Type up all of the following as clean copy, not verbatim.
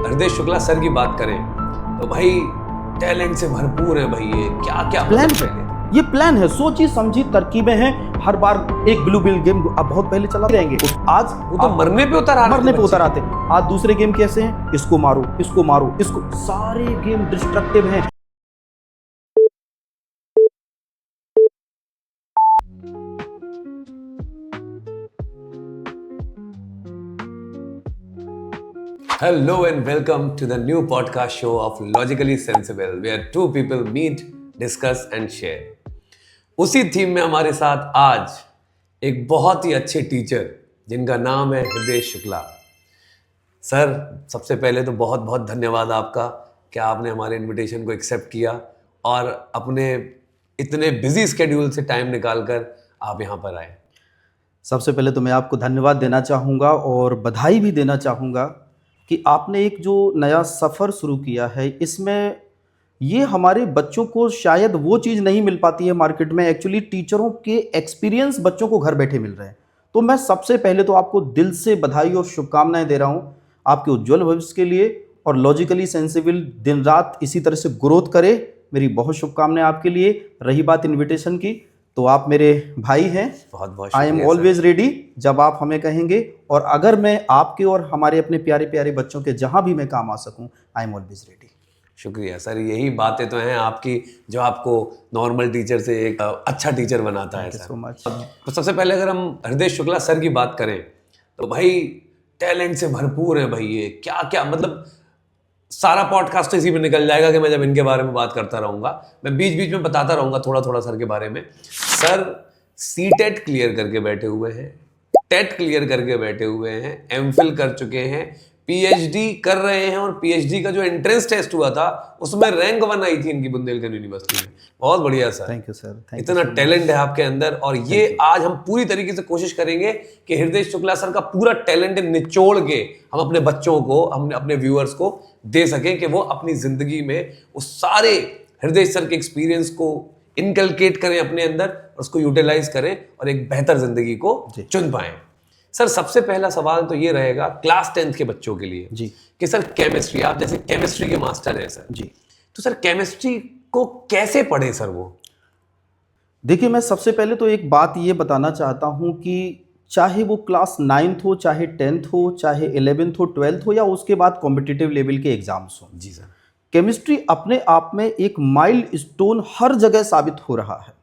हृदय शुक्ला सर की बात करें तो भाई टैलेंट से भरपूर है भाई। ये क्या क्या प्लान है, ये प्लान है, सोची समझी तरकीबें हैं। हर बार एक ब्लू बिल गेम अब बहुत पहले चला रहेंगे, आज वो तो मरने पे उतर आते। आज दूसरे गेम कैसे हैं, इसको मारो इसको मारो इसको, सारे गेम डिस्ट्रक्टिव हैं। Hello and welcome to the new podcast show of Logically Sensible, where two people meet, discuss and share. उसी थीम में हमारे साथ आज एक बहुत ही अच्छे टीचर जिनका नाम है हृदय शुक्ला सर। सबसे पहले तो बहुत बहुत धन्यवाद आपका कि आपने हमारे इनविटेशन को एक्सेप्ट किया और अपने इतने बिजी स्केड्यूल से टाइम निकालकर आप यहाँ पर आए। सबसे पहले तो मैं आपको धन्यवाद देना चाहूँगा और बधाई भी देना चाहूँगा कि आपने एक जो नया सफ़र शुरू किया है, इसमें ये हमारे बच्चों को शायद वो चीज़ नहीं मिल पाती है मार्केट में। एक्चुअली टीचरों के एक्सपीरियंस बच्चों को घर बैठे मिल रहे हैं। तो मैं सबसे पहले तो आपको दिल से बधाई और शुभकामनाएं दे रहा हूँ आपके उज्जवल भविष्य के लिए, और लॉजिकली सेंसिबल दिन रात इसी तरह से ग्रोथ करे। मेरी बहुत शुभकामनाएं आपके लिए। रही बात इन्विटेशन की, तो आप मेरे भाई हैं, बहुत बहुत आई एम ऑलवेज रेडी जब आप हमें कहेंगे। और अगर मैं आपके और हमारे अपने प्यारे प्यारे बच्चों के जहां भी मैं काम आ सकूं, आई एम ऑलवेज रेडी। शुक्रिया सर, यही बातें तो हैं आपकी जो आपको नॉर्मल टीचर से एक अच्छा टीचर बनाता है सो मच। तो सबसे पहले अगर हम हृदय शुक्ला सर की बात करें तो भाई टैलेंट से भरपूर है भाई। ये क्या क्या मतलब सारा पॉडकास्ट तो इसी में निकल जाएगा कि मैं जब इनके बारे में बात करता रहूँगा, मैं बीच बीच में बताता रहूँगा थोड़ा थोड़ा सर के बारे में। सर सीटेट क्लियर करके बैठे हुए हैं, टेट क्लियर करके बैठे हुए हैं, एमफिल कर चुके हैं, पीएचडी कर रहे हैं, और पीएचडी का जो एंट्रेंस टेस्ट हुआ था उसमें रैंक 1 आई थी इनकी बुंदेलखंड यूनिवर्सिटी में। बहुत बढ़िया सर, थैंक यू सर। इतना टैलेंट है आपके अंदर, और ये आज हम पूरी तरीके से कोशिश करेंगे कि हृदय शुक्ला सर का पूरा टैलेंट निचोड़ के हम अपने बच्चों को, हम अपने व्यूअर्स को दे सकें कि वो अपनी जिंदगी में उस सारे हृदय सर के एक्सपीरियंस को इनकलकेट करें अपने अंदर, उसको यूटिलाइज करें और एक बेहतर जिंदगी को चुन पाएं। सर सबसे पहला सवाल तो ये रहेगा क्लास 10th के बच्चों के लिए जी कि सर केमिस्ट्री, आप जैसे केमिस्ट्री के मास्टर हैं सर जी, तो सर केमिस्ट्री को कैसे पढ़े सर वो? देखिए, मैं सबसे पहले तो एक बात ये बताना चाहता हूँ कि चाहे वो क्लास 9th हो, चाहे 10th हो, चाहे 11th हो, 12th हो, या उसके बाद कॉम्पिटिटिव लेवल के एग्जाम्स हो, जी सर, केमिस्ट्री अपने आप में एक माइलस्टोन हर जगह साबित हो रहा है।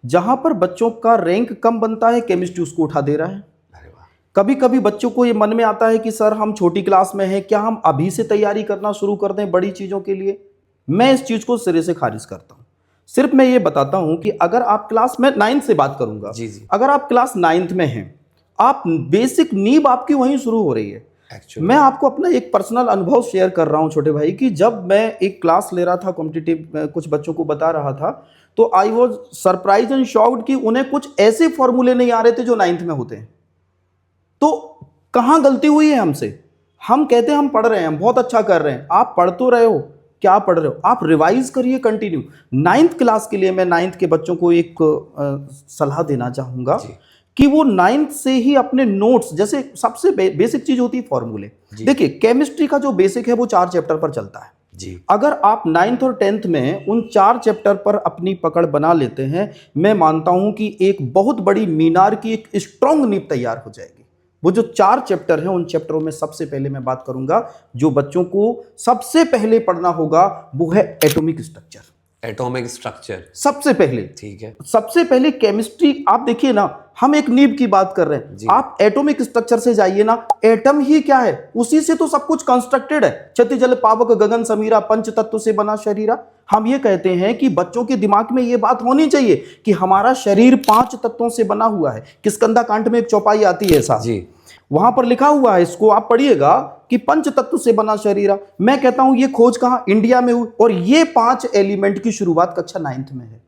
जहां पर बच्चों का रैंक कम बनता है, केमिस्ट्री उसको उठा दे रहा है। कभी कभी बच्चों को ये मन में आता है कि सर हम छोटी क्लास में हैं, क्या हम अभी से तैयारी करना शुरू कर दें बड़ी चीज़ों के लिए? मैं इस चीज़ को सिरे से खारिज करता हूँ। सिर्फ मैं ये बताता हूँ कि अगर आप क्लास में 9th से बात करूंगा, जी जी, अगर आप क्लास 9th में हैं, आप बेसिक नींव आपकी वहीं शुरू हो रही है। मैं आपको अपना एक पर्सनल अनुभव शेयर कर रहा हूँ छोटे भाई, कि जब मैं एक क्लास ले रहा था कॉम्पिटिटिव, कुछ बच्चों को बता रहा था, तो I was surprise and shocked कि उन्हें कुछ ऐसे फॉर्मूले नहीं आ रहे थे जो 9th में होते हैं। तो कहाँ गलती हुई है हमसे? हम कहते हैं हम पढ़ रहे हैं, हम बहुत अच्छा कर रहे हैं। आप पढ़ तो रहे हो, क्या पढ़ रहे हो? आप रिवाइज करिए कंटिन्यू। 9th क्लास के लिए मैं 9th के बच्चों को एक सलाह देना चाहूँगा कि वो 9th से ही अपने नोट्स, जैसे सबसे बेसिक चीज़ होती है फॉर्मूले। देखिए, केमिस्ट्री का जो बेसिक है वो 4 चैप्टर पर चलता है जी। अगर आप 9th और 10th में उन 4 चैप्टर पर अपनी पकड़ बना लेते हैं, मैं मानता हूँ कि एक बहुत बड़ी मीनार की एक स्ट्रॉन्ग नींव तैयार हो जाएगी। वो जो 4 चैप्टर हैं, उन चैप्टरों में सबसे पहले मैं बात करूंगा जो बच्चों को सबसे पहले पढ़ना होगा, वो है एटॉमिक स्ट्रक्चर। एटॉमिक स्ट्रक्चर सबसे पहले, ठीक है। सबसे पहले केमिस्ट्री, आप देखिए ना, हम एक नींव की बात कर रहे हैं, आप एटॉमिक स्ट्रक्चर से जाइए ना। एटम ही क्या है? उसी से तो सब कुछ कंस्ट्रक्टेड है। क्षति जल पावक गगन समीरा, पंच तत्व से बना शरीरा। हम ये कहते हैं कि बच्चों के दिमाग में ये बात होनी चाहिए कि हमारा शरीर 5 तत्वों से बना हुआ है। किस्कंदा कांड में एक चौपाई आती है ऐसा जी, वहां पर लिखा हुआ है, इसको आप पढ़िएगा कि पंच तत्व से बना शरीर। मैं कहता हूं ये खोज कहां? इंडिया में हुई, और ये 5 एलिमेंट की शुरुआत कक्षा 9th में है।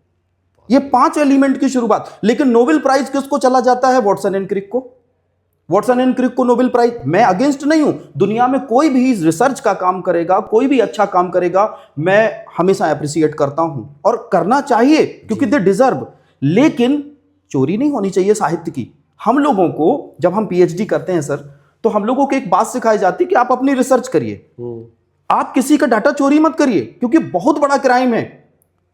ये 5 एलिमेंट की शुरुआत। लेकिन नोबेल प्राइज किसको चला जाता है? वॉटसन एंड क्रिक को। वॉटसन एंड क्रिक को नोबेल प्राइज। मैं अगेंस्ट नहीं हूं, दुनिया में कोई भी रिसर्च का काम करेगा, कोई भी अच्छा काम करेगा, मैं हमेशा अप्रिशिएट करता हूं, और करना चाहिए क्योंकि दे डिजर्व। लेकिन चोरी नहीं होनी चाहिए साहित्य की। हम लोगों को, जब हम पीएचडी करते हैं सर, तो हम लोगों को एक बात सिखाई जाती है कि आप अपनी रिसर्च करिए, आप किसी का डाटा चोरी मत करिए, क्योंकि बहुत बड़ा क्राइम है।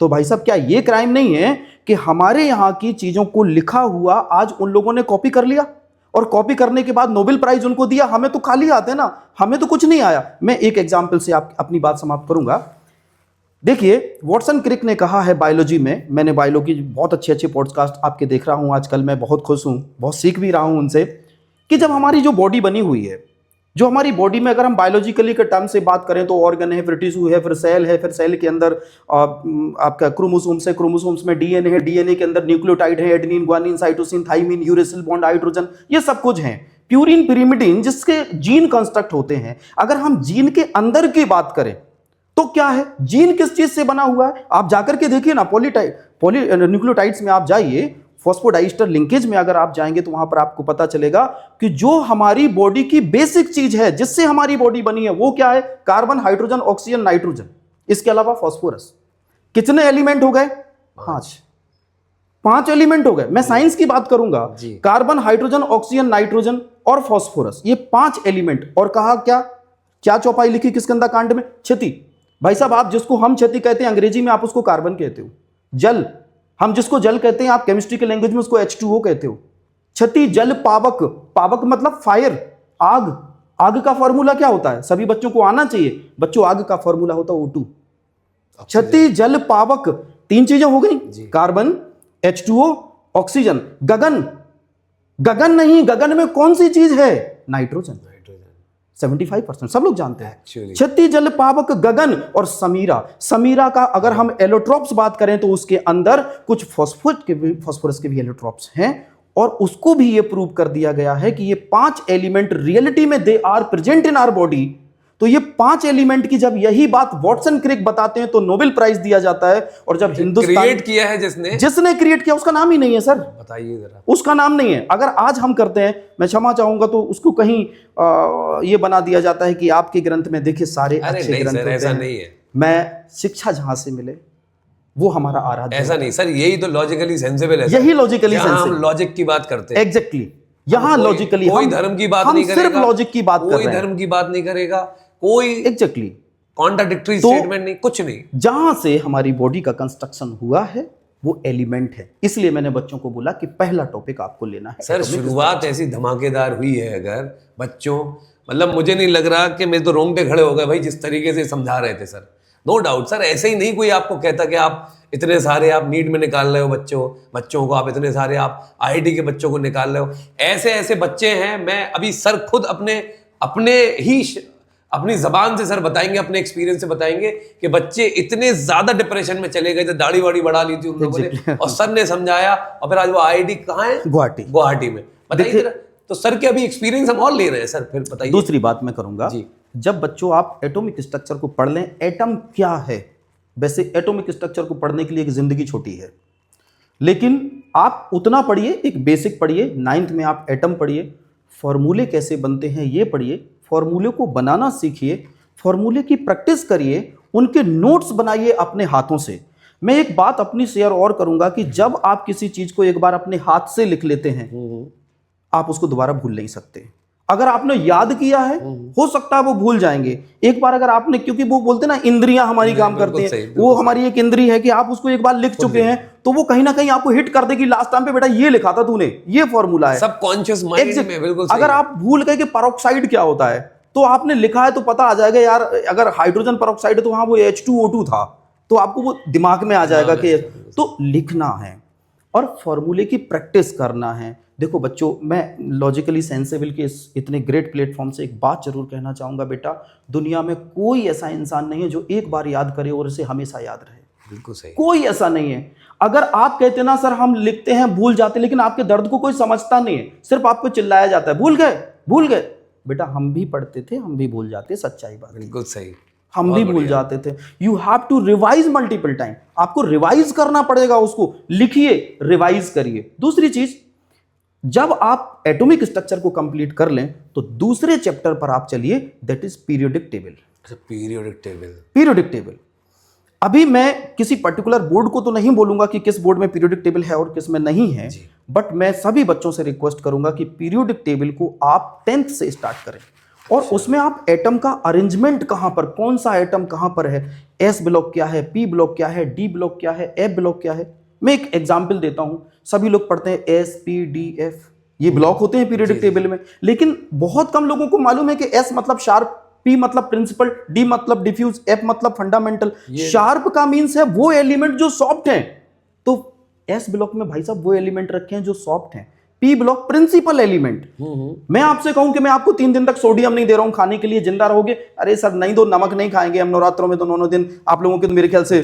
तो भाई साहब, क्या ये क्राइम नहीं है कि हमारे यहां की चीजों को लिखा हुआ आज उन लोगों ने कॉपी कर लिया, और कॉपी करने के बाद नोबेल प्राइज उनको दिया? हमें तो खाली आते ना, हमें तो कुछ नहीं आया। मैं एक एग्जाम्पल से अपनी बात समाप्त करूंगा। देखिए, वॉटसन क्रिक ने कहा है बायोलॉजी में, मैंने बायोलॉजी बहुत अच्छे अच्छे पॉडकास्ट आपके देख रहा हूं आजकल, मैं बहुत खुश हूं, बहुत सीख भी रहा हूं उनसे, कि जब हमारी जो बॉडी बनी हुई है, जो हमारी बॉडी में अगर हम बायोलॉजिकली के टर्म से बात करें तो ऑर्गन है, फिर टिश्यू है, फिर सेल है, फिर सेल के अंदर आपका क्रोमोसोम्स है, क्रोमोसोम्स में डीएनए है, डीएनए के अंदर न्यूक्लियोटाइड है, adenine, guanine, cytosine, thymine, uracil bond, hydrogen, ये सब कुछ है, प्यूरिन, पिरिमिडिन, जिसके जीन कंस्ट्रक्ट होते हैं। अगर हम जीन के अंदर की बात करें तो क्या है, जीन किस चीज से बना हुआ है? आप जाकर के देखिए ना, न्यूक्लियोटाइड्स में आप जाइए, फॉस्फोडाइस्टर लिंकेज में अगर आप जाएंगे तो वहां पर आपको पता चलेगा कि जो हमारी बॉडी की बेसिक चीज है, जिससे हमारी बॉडी बनी है, वो क्या है? कार्बन, हाइड्रोजन, ऑक्सीजन, नाइट्रोजन, इसके अलावा फॉस्फोरस। कितने एलिमेंट हो गए? 5 एलिमेंट हो गए। मैं साइंस की बात करूंगा, कार्बन, हाइड्रोजन, ऑक्सीजन, नाइट्रोजन और फॉस्फोरस, ये 5 एलिमेंट। और कहा क्या चौपाई लिखी किस्कंदा कांड में? क्षति। भाई साहब, आप जिसको हम क्षति कहते हैं अंग्रेजी में, आप उसको कार्बन कहते हो। जल, हम जिसको जल कहते हैं, आप केमिस्ट्री के लैंग्वेज में उसको H2O कहते हो। क्षति, जल, पावक, पावक मतलब फायर, आग। आग का फॉर्मूला क्या होता है? सभी बच्चों को आना चाहिए बच्चों, आग का फॉर्मूला होता है O2। क्षति, जल, पावक, 3 चीजें हो गई, कार्बन, H2O, ऑक्सीजन। गगन, गगन नहीं, गगन में कौन सी चीज है? नाइट्रोजन। 75% सब लोग जानते हैं। क्षति, जल, पावक, गगन और समीरा। समीरा का अगर हम एलोट्रॉप्स बात करें तो उसके अंदर कुछ फॉस्फोरस के भी एलोट्रॉप्स हैं, और उसको भी ये प्रूव कर दिया गया है कि ये 5 एलिमेंट रियलिटी में they are present in our body. तो ये 5 एलिमेंट की जब यही बात वॉटसन क्रिक बताते हैं तो नोबेल प्राइज दिया जाता है। और जब हिंदुस्तान क्रिएट किया है जिसने क्रिएट किया, उसका नाम ही नहीं है सर, बताइए जरा, उसका नाम नहीं है। अगर आज हम करते हैं, मैं क्षमा चाहूंगा, तो उसको कहीं ये बना दिया जाता है कि आपके ग्रंथ में देखिए सारे अच्छे ग्रंथ होते हैं। ऐसा नहीं है। मैं शिक्षा जहां से मिले वो हमारा आराध्य। ऐसा नहीं सर, यही तो लॉजिकली सेंसिबल है। यही लॉजिकली सेंसिबल, हम लॉजिक की बात करते हैं। एग्जैक्टली, यहाँ लॉजिकली, कोई धर्म की बात नहीं करेगा, सिर्फ लॉजिक की बात कर रहे हैं, कोई धर्म की बात नहीं करेगा, कोई एग्जैक्टली कॉन्ट्राडिक्टरी स्टेटमेंट नहीं, कुछ नहीं। जहां से हमारी बॉडी का कंस्ट्रक्शन हुआ है वो एलिमेंट है। इसलिए मैंने बच्चों को बोला कि पहला टॉपिक आपको लेना है। सर, शुरुआत ऐसी धमाकेदार हुई है, अगर बच्चों, मतलब मुझे नहीं लग रहा कि मेरे तो रोंगटे खड़े हो गए भाई, जिस तरीके से समझा रहे थे सर। नो डाउट सर, ऐसे ही नहीं कोई आपको कहता कि आप इतने सारे आप नीट में निकाल रहे हो बच्चों को, आप इतने सारे आप IIT के बच्चों को निकाल रहे हो। ऐसे ऐसे बच्चे हैं, मैं अभी सर खुद अपनी जबान से सर बताएंगे, अपने एक्सपीरियंस से बताएंगे कि बच्चे इतने ज्यादा डिप्रेशन में चले गए थे, दाढ़ी वाड़ी बढ़ा ली थी उन लोगों ने, और सर ने समझाया, और फिर आज वो IIT कहाँ है? गुवाहाटी में। बताइए जरा, तो सर के अभी एक्सपीरियंस हम और ले रहे हैं सर, फिर बताइए। दूसरी बात मैं करूंगा जी, जब बच्चों आप एटॉमिक स्ट्रक्चर को पढ़ लें, एटम क्या है, वैसे एटॉमिक स्ट्रक्चर को पढ़ने के लिए एक जिंदगी छोटी है, लेकिन आप उतना पढ़िए, एक बेसिक पढ़िए, 9th में आप एटम पढ़िए, फॉर्मूले कैसे बनते हैं ये पढ़िए, फॉर्मूले को बनाना सीखिए, फॉर्मूले की प्रैक्टिस करिए, उनके नोट्स बनाइए अपने हाथों से। मैं एक बात अपनी शेयर और करूंगा कि जब आप किसी चीज को एक बार अपने हाथ से लिख लेते हैं, आप उसको दोबारा भूल नहीं सकते। अगर आपने याद किया है, हो सकता है वो भूल जाएंगे एक बार, अगर आपने, क्योंकि वो बोलते ना इंद्रियां हमारी काम करती हैं, वो हमारी एक इंद्री है कि आप उसको एक बार लिख चुके हैं तो वो कहीं ना कहीं आपको हिट कर देगी लास्ट टाइम पे, बेटा ये लिखा था तूने, ये फॉर्मूला है सबकॉन्शियस माइंड में। बिल्कुल अगर आप भूल गए कि पेरोक्साइड क्या होता है, तो आपने लिखा है तो पता आ जाएगा यार, अगर हाइड्रोजन पेरोक्साइड है तो वहां वो H2O2 था, तो आपको वो दिमाग में आ जाएगा कि तो लिखना है और फॉर्मूले की प्रैक्टिस करना है। देखो बच्चों, मैं लॉजिकली सेंसिबल के इस इतने ग्रेट प्लेटफॉर्म से एक बात जरूर कहना चाहूंगा, बेटा दुनिया में कोई ऐसा इंसान नहीं है जो एक बार याद करे और इसे हमेशा याद रहे। बिल्कुल सही, कोई ऐसा नहीं है। अगर आप कहते ना सर हम लिखते हैं भूल जाते, लेकिन आपके दर्द को कोई समझता नहीं है, सिर्फ आपको चिल्लाया जाता है भूल गए, बेटा हम भी पढ़ते थे, हम भी भूल जाते, सच्चाई बात। बिल्कुल सही, हम भी भूल जाते थे। You have to revise multiple time, आपको रिवाइज करना पड़ेगा, उसको लिखिए, रिवाइज करिए। दूसरी चीज, जब आप एटॉमिक स्ट्रक्चर को कंप्लीट कर लें तो दूसरे चैप्टर पर आप चलिए, that is periodic table. Periodic table अभी मैं किसी पर्टिकुलर बोर्ड को तो नहीं बोलूंगा कि किस बोर्ड में पीरियोडिक टेबल है और किस में नहीं है, बट मैं सभी बच्चों से रिक्वेस्ट करूंगा कि पीरियोडिक टेबल को आप 10th से स्टार्ट करें और उसमें आप एटम का अरेंजमेंट कहां पर, कौन सा एटम कहां पर है, एस ब्लॉक क्या है, पी ब्लॉक क्या है, डी ब्लॉक क्या है, एफ ब्लॉक क्या है। मैं एक एग्जाम्पल देता हूं, सभी लोग पढ़ते हैं एस पी डी एफ, ये ब्लॉक होते हैं पीरियोडिक टेबल में, लेकिन बहुत कम लोगों को मालूम है कि एस मतलब शार्प, पी मतलब प्रिंसिपल, डी मतलब डिफ्यूज, एफ मतलब फंडामेंटल। शार्प का मीन्स है वो एलिमेंट जो सॉफ्ट हैं, तो एस ब्लॉक में भाई साहब वो एलिमेंट रखे हैं जो सॉफ्ट हैं। P block principal element. मैं आपसे कहूं कि मैं आपको 3 दिन तक सोडियम नहीं दे रहा हूं खाने के लिए, जिंदा रहोगे? अरे सर नहीं दो, नमक नहीं खाएंगे हम नवरात्रों में, तो 9 दिन आप लोगों के तो मेरे ख्याल से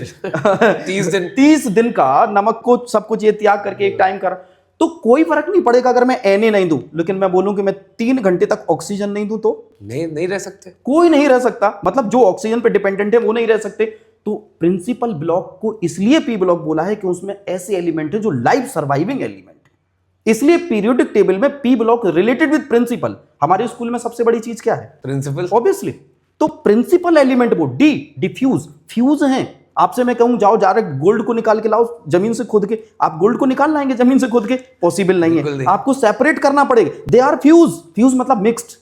30 दिन का नमक को सब कुछ ये त्याग करके एक टाइम कर, तो कोई फर्क नहीं पड़ेगा अगर मैं Na नहीं दूं, लेकिन मैं बोलूं कि मैं 3 घंटे तक ऑक्सीजन नहीं दूं तो नहीं रह सकते, कोई नहीं रह सकता। मतलब जो ऑक्सीजन पे डिपेंडेंट है वो नहीं रह सकते। तो प्रिंसिपल ब्लॉक को इसलिए पी ब्लॉक बोला है कि उसमें ऐसे एलिमेंट है जो लाइफ सर्वाइविंग एलिमेंट है, इसलिए पीरियोडिक टेबल में P block related with principal. हमारे स्कूल में सबसे बड़ी चीज क्या है? Principal, obviously. तो प्रिंसिपल एलिमेंट वो डी, डिफ्यूज, फ्यूज हैं। आपसे मैं कहूं जाओ जा रहे गोल्ड को निकाल के लाओ जमीन से खोद के, आप गोल्ड को निकाल लाएंगे जमीन से खोद के? पॉसिबल नहीं है, आपको सेपरेट करना पड़ेगा। दे आर फ्यूज, फ्यूज मतलब मिक्स्ड।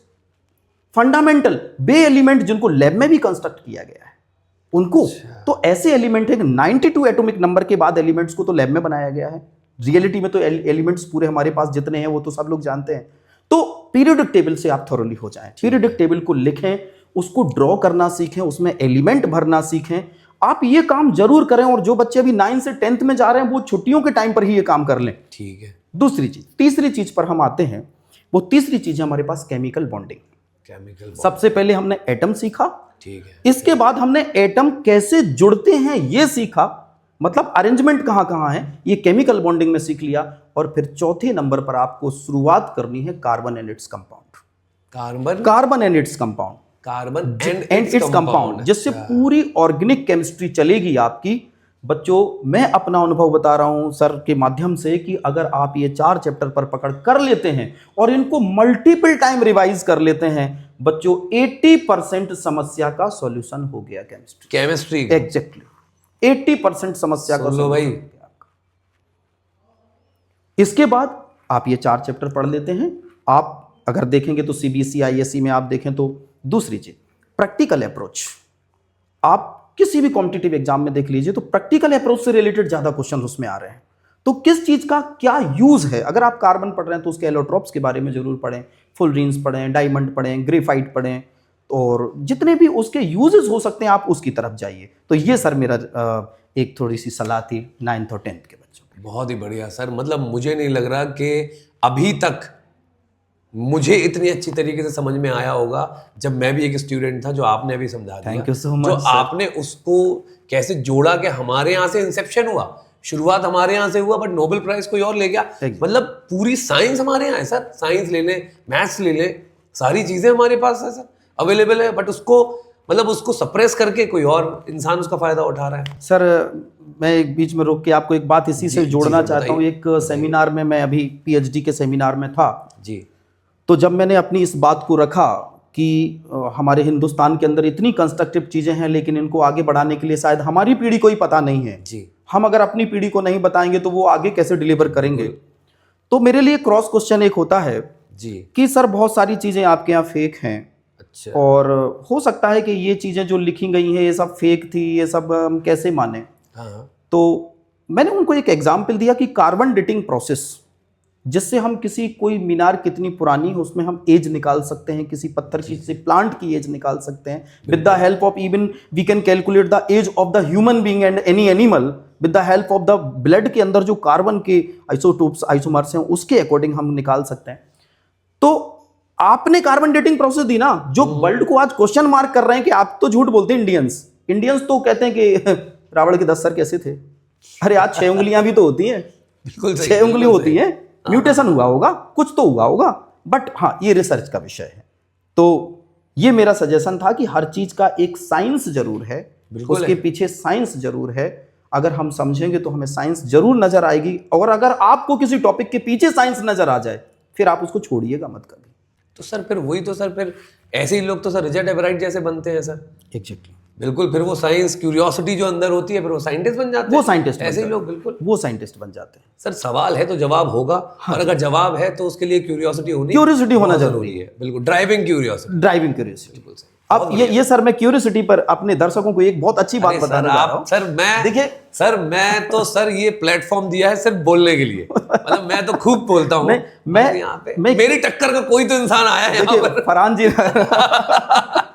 फंडामेंटल, बे एलिमेंट जिनको लैब में भी कंस्ट्रक्ट किया गया है उनको। तो ऐसे एलिमेंट है कि 92 एटॉमिक नंबर के बाद एलिमेंट्स को तो लैब में बनाया गया है, रियलिटी में तो एलिमेंट्स पूरे हमारे पास जितने हैं वो तो सब लोग जानते हैं। तो पीरियोडिक टेबल से आप थॉरली हो जाएं, पीरियोडिक टेबल को लिखें, उसको ड्रॉ करना सीखें, उसमें एलिमेंट भरना सीखें। आप ये काम जरूर करें, और जो बच्चे अभी 9 से 10th में जा रहे हैं वो छुट्टियों के टाइम पर ही ये काम कर लें। ठीक है। दूसरी चीज, तीसरी चीज पर हम आते हैं। वो तीसरी चीज है हमारे पास केमिकल बॉन्डिंग। सबसे पहले हमने एटम सीखा, ठीक है, इसके बाद हमने एटम कैसे जुड़ते हैं ये सीखा, मतलब अरेंजमेंट कहां कहां है ये केमिकल बॉन्डिंग में सीख लिया। और फिर चौथे नंबर पर आपको शुरुआत करनी है carbon and its compound, carbon and its compound, carbon and its compound, जिससे पूरी ऑर्गेनिक केमिस्ट्री चलेगी आपकी। बच्चों मैं अपना अनुभव बता रहा हूं सर के माध्यम से कि अगर आप ये 4 चैप्टर पर पकड़ कर लेते हैं और इनको मल्टीपल टाइम रिवाइज कर लेते हैं बच्चों, 80% समस्या का सॉल्यूशन हो गया केमिस्ट्री। एग्जैक्टली 80% समस्या का सॉल्यूशन भाई। इसके बाद आप ये 4 चैप्टर पढ़ लेते हैं। आप अगर देखेंगे तो CBSE ISE में आप देखें तो दूसरी चीज प्रैक्टिकल अप्रोच। आप किसी भी कॉम्पिटिटिव एग्जाम में देख लीजिए तो प्रैक्टिकल अप्रोच से रिलेटेड ज्यादा क्वेश्चन उसमें आ रहे हैं। तो किस चीज का क्या यूज है? अगर आप कार्बन पढ़ रहे हैं तो उसके एलोट्रोप्स के बारे में जरूर पढ़ें, फुलरीन्स पढ़ें, डायमंड पढ़ें, ग्रेफाइट पढ़ें, और जितने भी उसके यूजेस हो सकते हैं आप उसकी तरफ जाइए। तो ये सर मेरा एक थोड़ी सी सलाह थी 9th और 10th के बच्चों की। बहुत ही बढ़िया सर, मतलब मुझे नहीं लग रहा कि अभी तक मुझे इतनी अच्छी तरीके से समझ में आया होगा जब मैं भी एक स्टूडेंट था, जो आपने अभी समझा दिया। Thank you so much. जो आपने उसको कैसे जोड़ा कि हमारे यहाँ से इंसेप्शन हुआ, शुरुआत हमारे यहाँ से हुआ, बट नोबेल प्राइज कोई और ले गया। मतलब पूरी साइंस हमारे यहाँ है सर, साइंस ले लें, मैथ्स ले लें, सारी चीजें हमारे पास है सर, अवेलेबल है, बट उसको मतलब उसको सप्रेस करके कोई और इंसान उसका फायदा उठा रहा है। सर मैं एक बीच में रोक के आपको एक बात इसी से जोड़ना चाहता हूँ। एक सेमिनार में, मैं अभी PhD के सेमिनार में था जी, तो जब मैंने अपनी इस बात को रखा कि हमारे हिंदुस्तान के अंदर इतनी कंस्ट्रक्टिव चीज़ें हैं लेकिन इनको आगे बढ़ाने के लिए शायद हमारी पीढ़ी को ही पता नहीं है जी। हम अगर अपनी पीढ़ी को नहीं बताएंगे तो वो आगे कैसे डिलीवर करेंगे? तो मेरे लिए क्रॉस क्वेश्चन एक होता है जी कि सर बहुत सारी चीज़ें आपके यहाँ फेक हैं। अच्छा। और हो सकता है कि ये चीज़ें जो लिखी गई हैं ये सब फेक थी, ये सब हम कैसे माने? हाँ। तो मैंने उनको एक एग्जाम्पल दिया कि कार्बन डेटिंग प्रोसेस, जिससे हम किसी कोई मीनार कितनी पुरानी है उसमें हम एज निकाल सकते हैं, किसी पत्थर की से प्लांट की एज निकाल सकते हैं। With the help of even we can calculate the age of the human being and any animal with the help of the blood के अंदर जो कार्बन के आइसोटोप्स आइसोमर्स हैं उसके अकॉर्डिंग हम निकाल सकते हैं। तो आपने कार्बन डेटिंग प्रोसेस दी ना, जो वर्ल्ड को आज क्वेश्चन मार्क कर रहे हैं कि आप तो झूठ बोलते हैं। इंडियंस तो कहते हैं कि रावण के 10 सर कैसे थे? अरे आज 6 उंगलियां भी तो होती हैं, बिल्कुल 6 उंगली होती हैं, म्यूटेशन हुआ होगा, कुछ तो हुआ होगा, बट हाँ ये रिसर्च का विषय है। तो ये मेरा सजेशन था कि हर चीज का एक साइंस जरूर है, उसके पीछे साइंस जरूर है। अगर हम समझेंगे तो हमें साइंस जरूर नजर आएगी, और अगर आपको किसी टॉपिक के पीछे साइंस नजर आ जाए फिर आप उसको छोड़िएगा मत कभी। तो सर फिर वही तो सर, फिर ऐसे ही लोग तो सर रिचर्ड एवराइट जैसे बनते हैं सर। एग्जैक्टली। बिल्कुल, फिर वो साइंस क्यूरियोसिटी जो अंदर होती है, फिर वो साइंटिस्ट बन जाते वो हैं। साइंटिस्ट ऐसे ही लोग, बिल्कुल। वो साइंटिस्ट बन जाते हैं। सर सवाल है तो जवाब होगा, और अगर जवाब है तो उसके लिए क्यूरियोसिटी होनी क्यूरियोसिटी होना बहुत जरूरी है। बिल्कुल, ड्राइविंग क्यूरियोसिटी। Driving curiosity. बिल्कुल सही। अब ये सर मैं क्यूरियोसिटी पर अपने दर्शकों को एक बहुत अच्छी बात अरे बताने सर, जा रहा हूं। आप सर मैं देखिए सर मैं तो सर ये प्लेटफॉर्म दिया है सिर्फ बोलने के लिए, मतलब मैं तो खूब बोलता हूँ। मैं यहाँ पे मेरी टक्कर का कोई तो इंसान आया है यहाँ देखिए पर। फरहान जी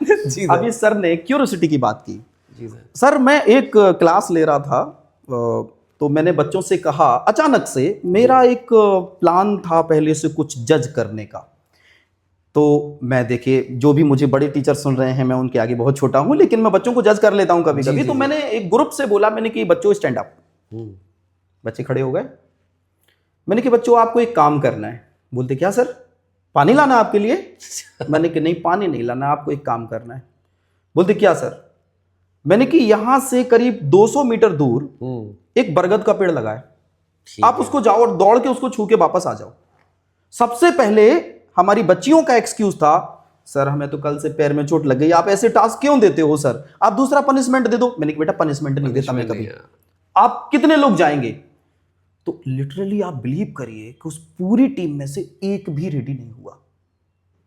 जी सर। अभी सर ने क्यूरियोसिटी की बात की। जी सर। सर मैं एक क्लास ले रहा था, तो मैंने बच्चों से कहा, अचानक से मेरा एक प्लान था पहले से कुछ जज करने का। तो मैं देखिए, जो भी मुझे बड़े टीचर सुन रहे हैं, मैं उनके आगे बहुत छोटा हूं, लेकिन मैं बच्चों को जज कर लेता हूं कभी कभी। तो मैंने एक ग्रुप से बोला, मैंने कि बच्चों स्टैंड अप। बच्चे खड़े हो गए। मैंने कि बच्चों आपको एक काम करना है। बोलते क्या सर? पानी लाना आपके लिए? मैंने कि नहीं, पानी नहीं लाना, आपको एक काम करना है। बोलते क्या सर? मैंने कि यहां से करीब 200 मीटर दूर एक बरगद का पेड़ लगा है, आप उसको जाओ और दौड़ के उसको छू के वापस आ जाओ। सबसे पहले हमारी बच्चियों का एक्सक्यूज था, सर हमें तो कल से पैर में चोट लग गई, आप ऐसे टास्क क्यों देते हो सर, आप दूसरा पनिशमेंट दे दो। मैंने कि बेटा पनिशमेंट नहीं देता मैं कभी, आप कितने लोग जाएंगे? तो लिटरली आप बिलीव करिए कि उस पूरी टीम में से एक भी रेडी नहीं हुआ,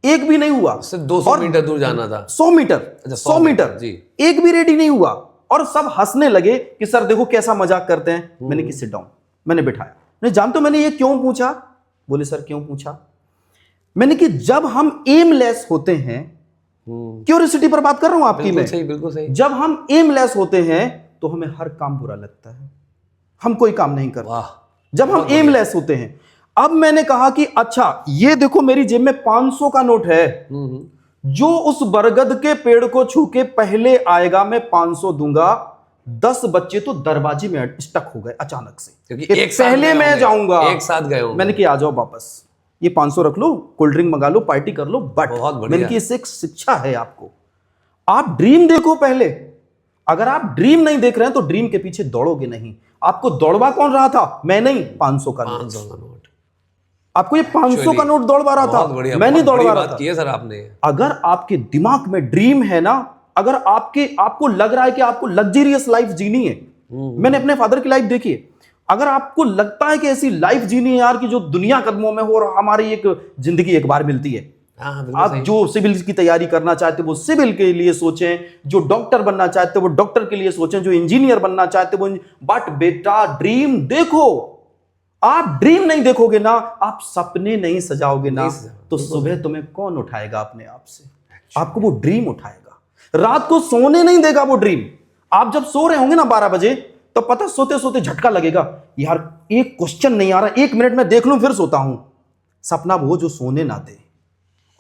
एक भी नहीं हुआ। सिर्फ 200 मीटर दूर जाना था। 100 मीटर, 100 मीटर जी। एक भी रेडी नहीं हुआ, और सब हंसने लगे कि सर देखो कैसा मजाक करते हैं। मैंने कि सिट डाउन। मैंने बिठाया। नहीं जानते हो मैंने ये क्यों पूछा? बोले सर क्यों पूछा? मैंने कि जब हम एमलेस होते हैं, क्यूरियोसिटी पर बात कर रहा हूं आपकी मैं, बिल्कुल सही। जब हम एमलेस होते हैं तो हमें हर काम बुरा लगता है, हम कोई काम नहीं करते जब हम एमलेस होते हैं। अब मैंने कहा कि अच्छा ये देखो मेरी जेब में 500 का नोट है, जो उस बरगद के पेड़ को छू के पहले आएगा मैं 500 दूंगा। 10 बच्चे तो दरवाजे में स्टक हो गए अचानक से, क्योंकि एक पहले मैं जाऊंगा, एक साथ गए होंगे। मैंने कि आ जाओ वापस, ये 500 रख लो, कोल्ड ड्रिंक मंगा लो, पार्टी कर लो, बट मैंने कि इससे एक शिक्षा है आपको, आप ड्रीम देखो पहले। अगर आप ड्रीम नहीं देख रहे हैं तो ड्रीम के पीछे दौड़ोगे नहीं। आपको दौड़वा कौन रहा था? मैं नहीं, 500 का नोट। आपको ये 500 का नोट दौड़वा रहा था, मैं नहीं दौड़वा रहा था। सर आपने, अगर आपके दिमाग में ड्रीम है ना, अगर आपको लग रहा है कि आपको लग्जरियस लाइफ जीनी है, मैंने अपने फादर की लाइफ देखी है, अगर आपको लगता है कि ऐसी लाइफ जीनी है यार कि जो दुनिया कदमों में हो और हमारी एक जिंदगी एक बार मिलती है, आप जो सिविल की तैयारी करना चाहते हो वो सिविल के लिए सोचें, जो डॉक्टर बनना चाहते हो वो डॉक्टर के लिए सोचें, जो इंजीनियर बनना चाहते हो बट बेटा ड्रीम देखो। आप ड्रीम नहीं देखोगे ना, आप सपने नहीं सजाओगे ना, तो सुबह तुम्हें कौन उठाएगा अपने आप से? आपको वो ड्रीम उठाएगा, रात को सोने नहीं देगा वो ड्रीम। आप जब सो रहे होंगे ना 12 बजे, तो पता सोते सोते झटका लगेगा, यार एक क्वेश्चन नहीं आ रहा, 1 मिनट में देख लूं फिर सोता हूं। सपना वो जो सोने ना दे।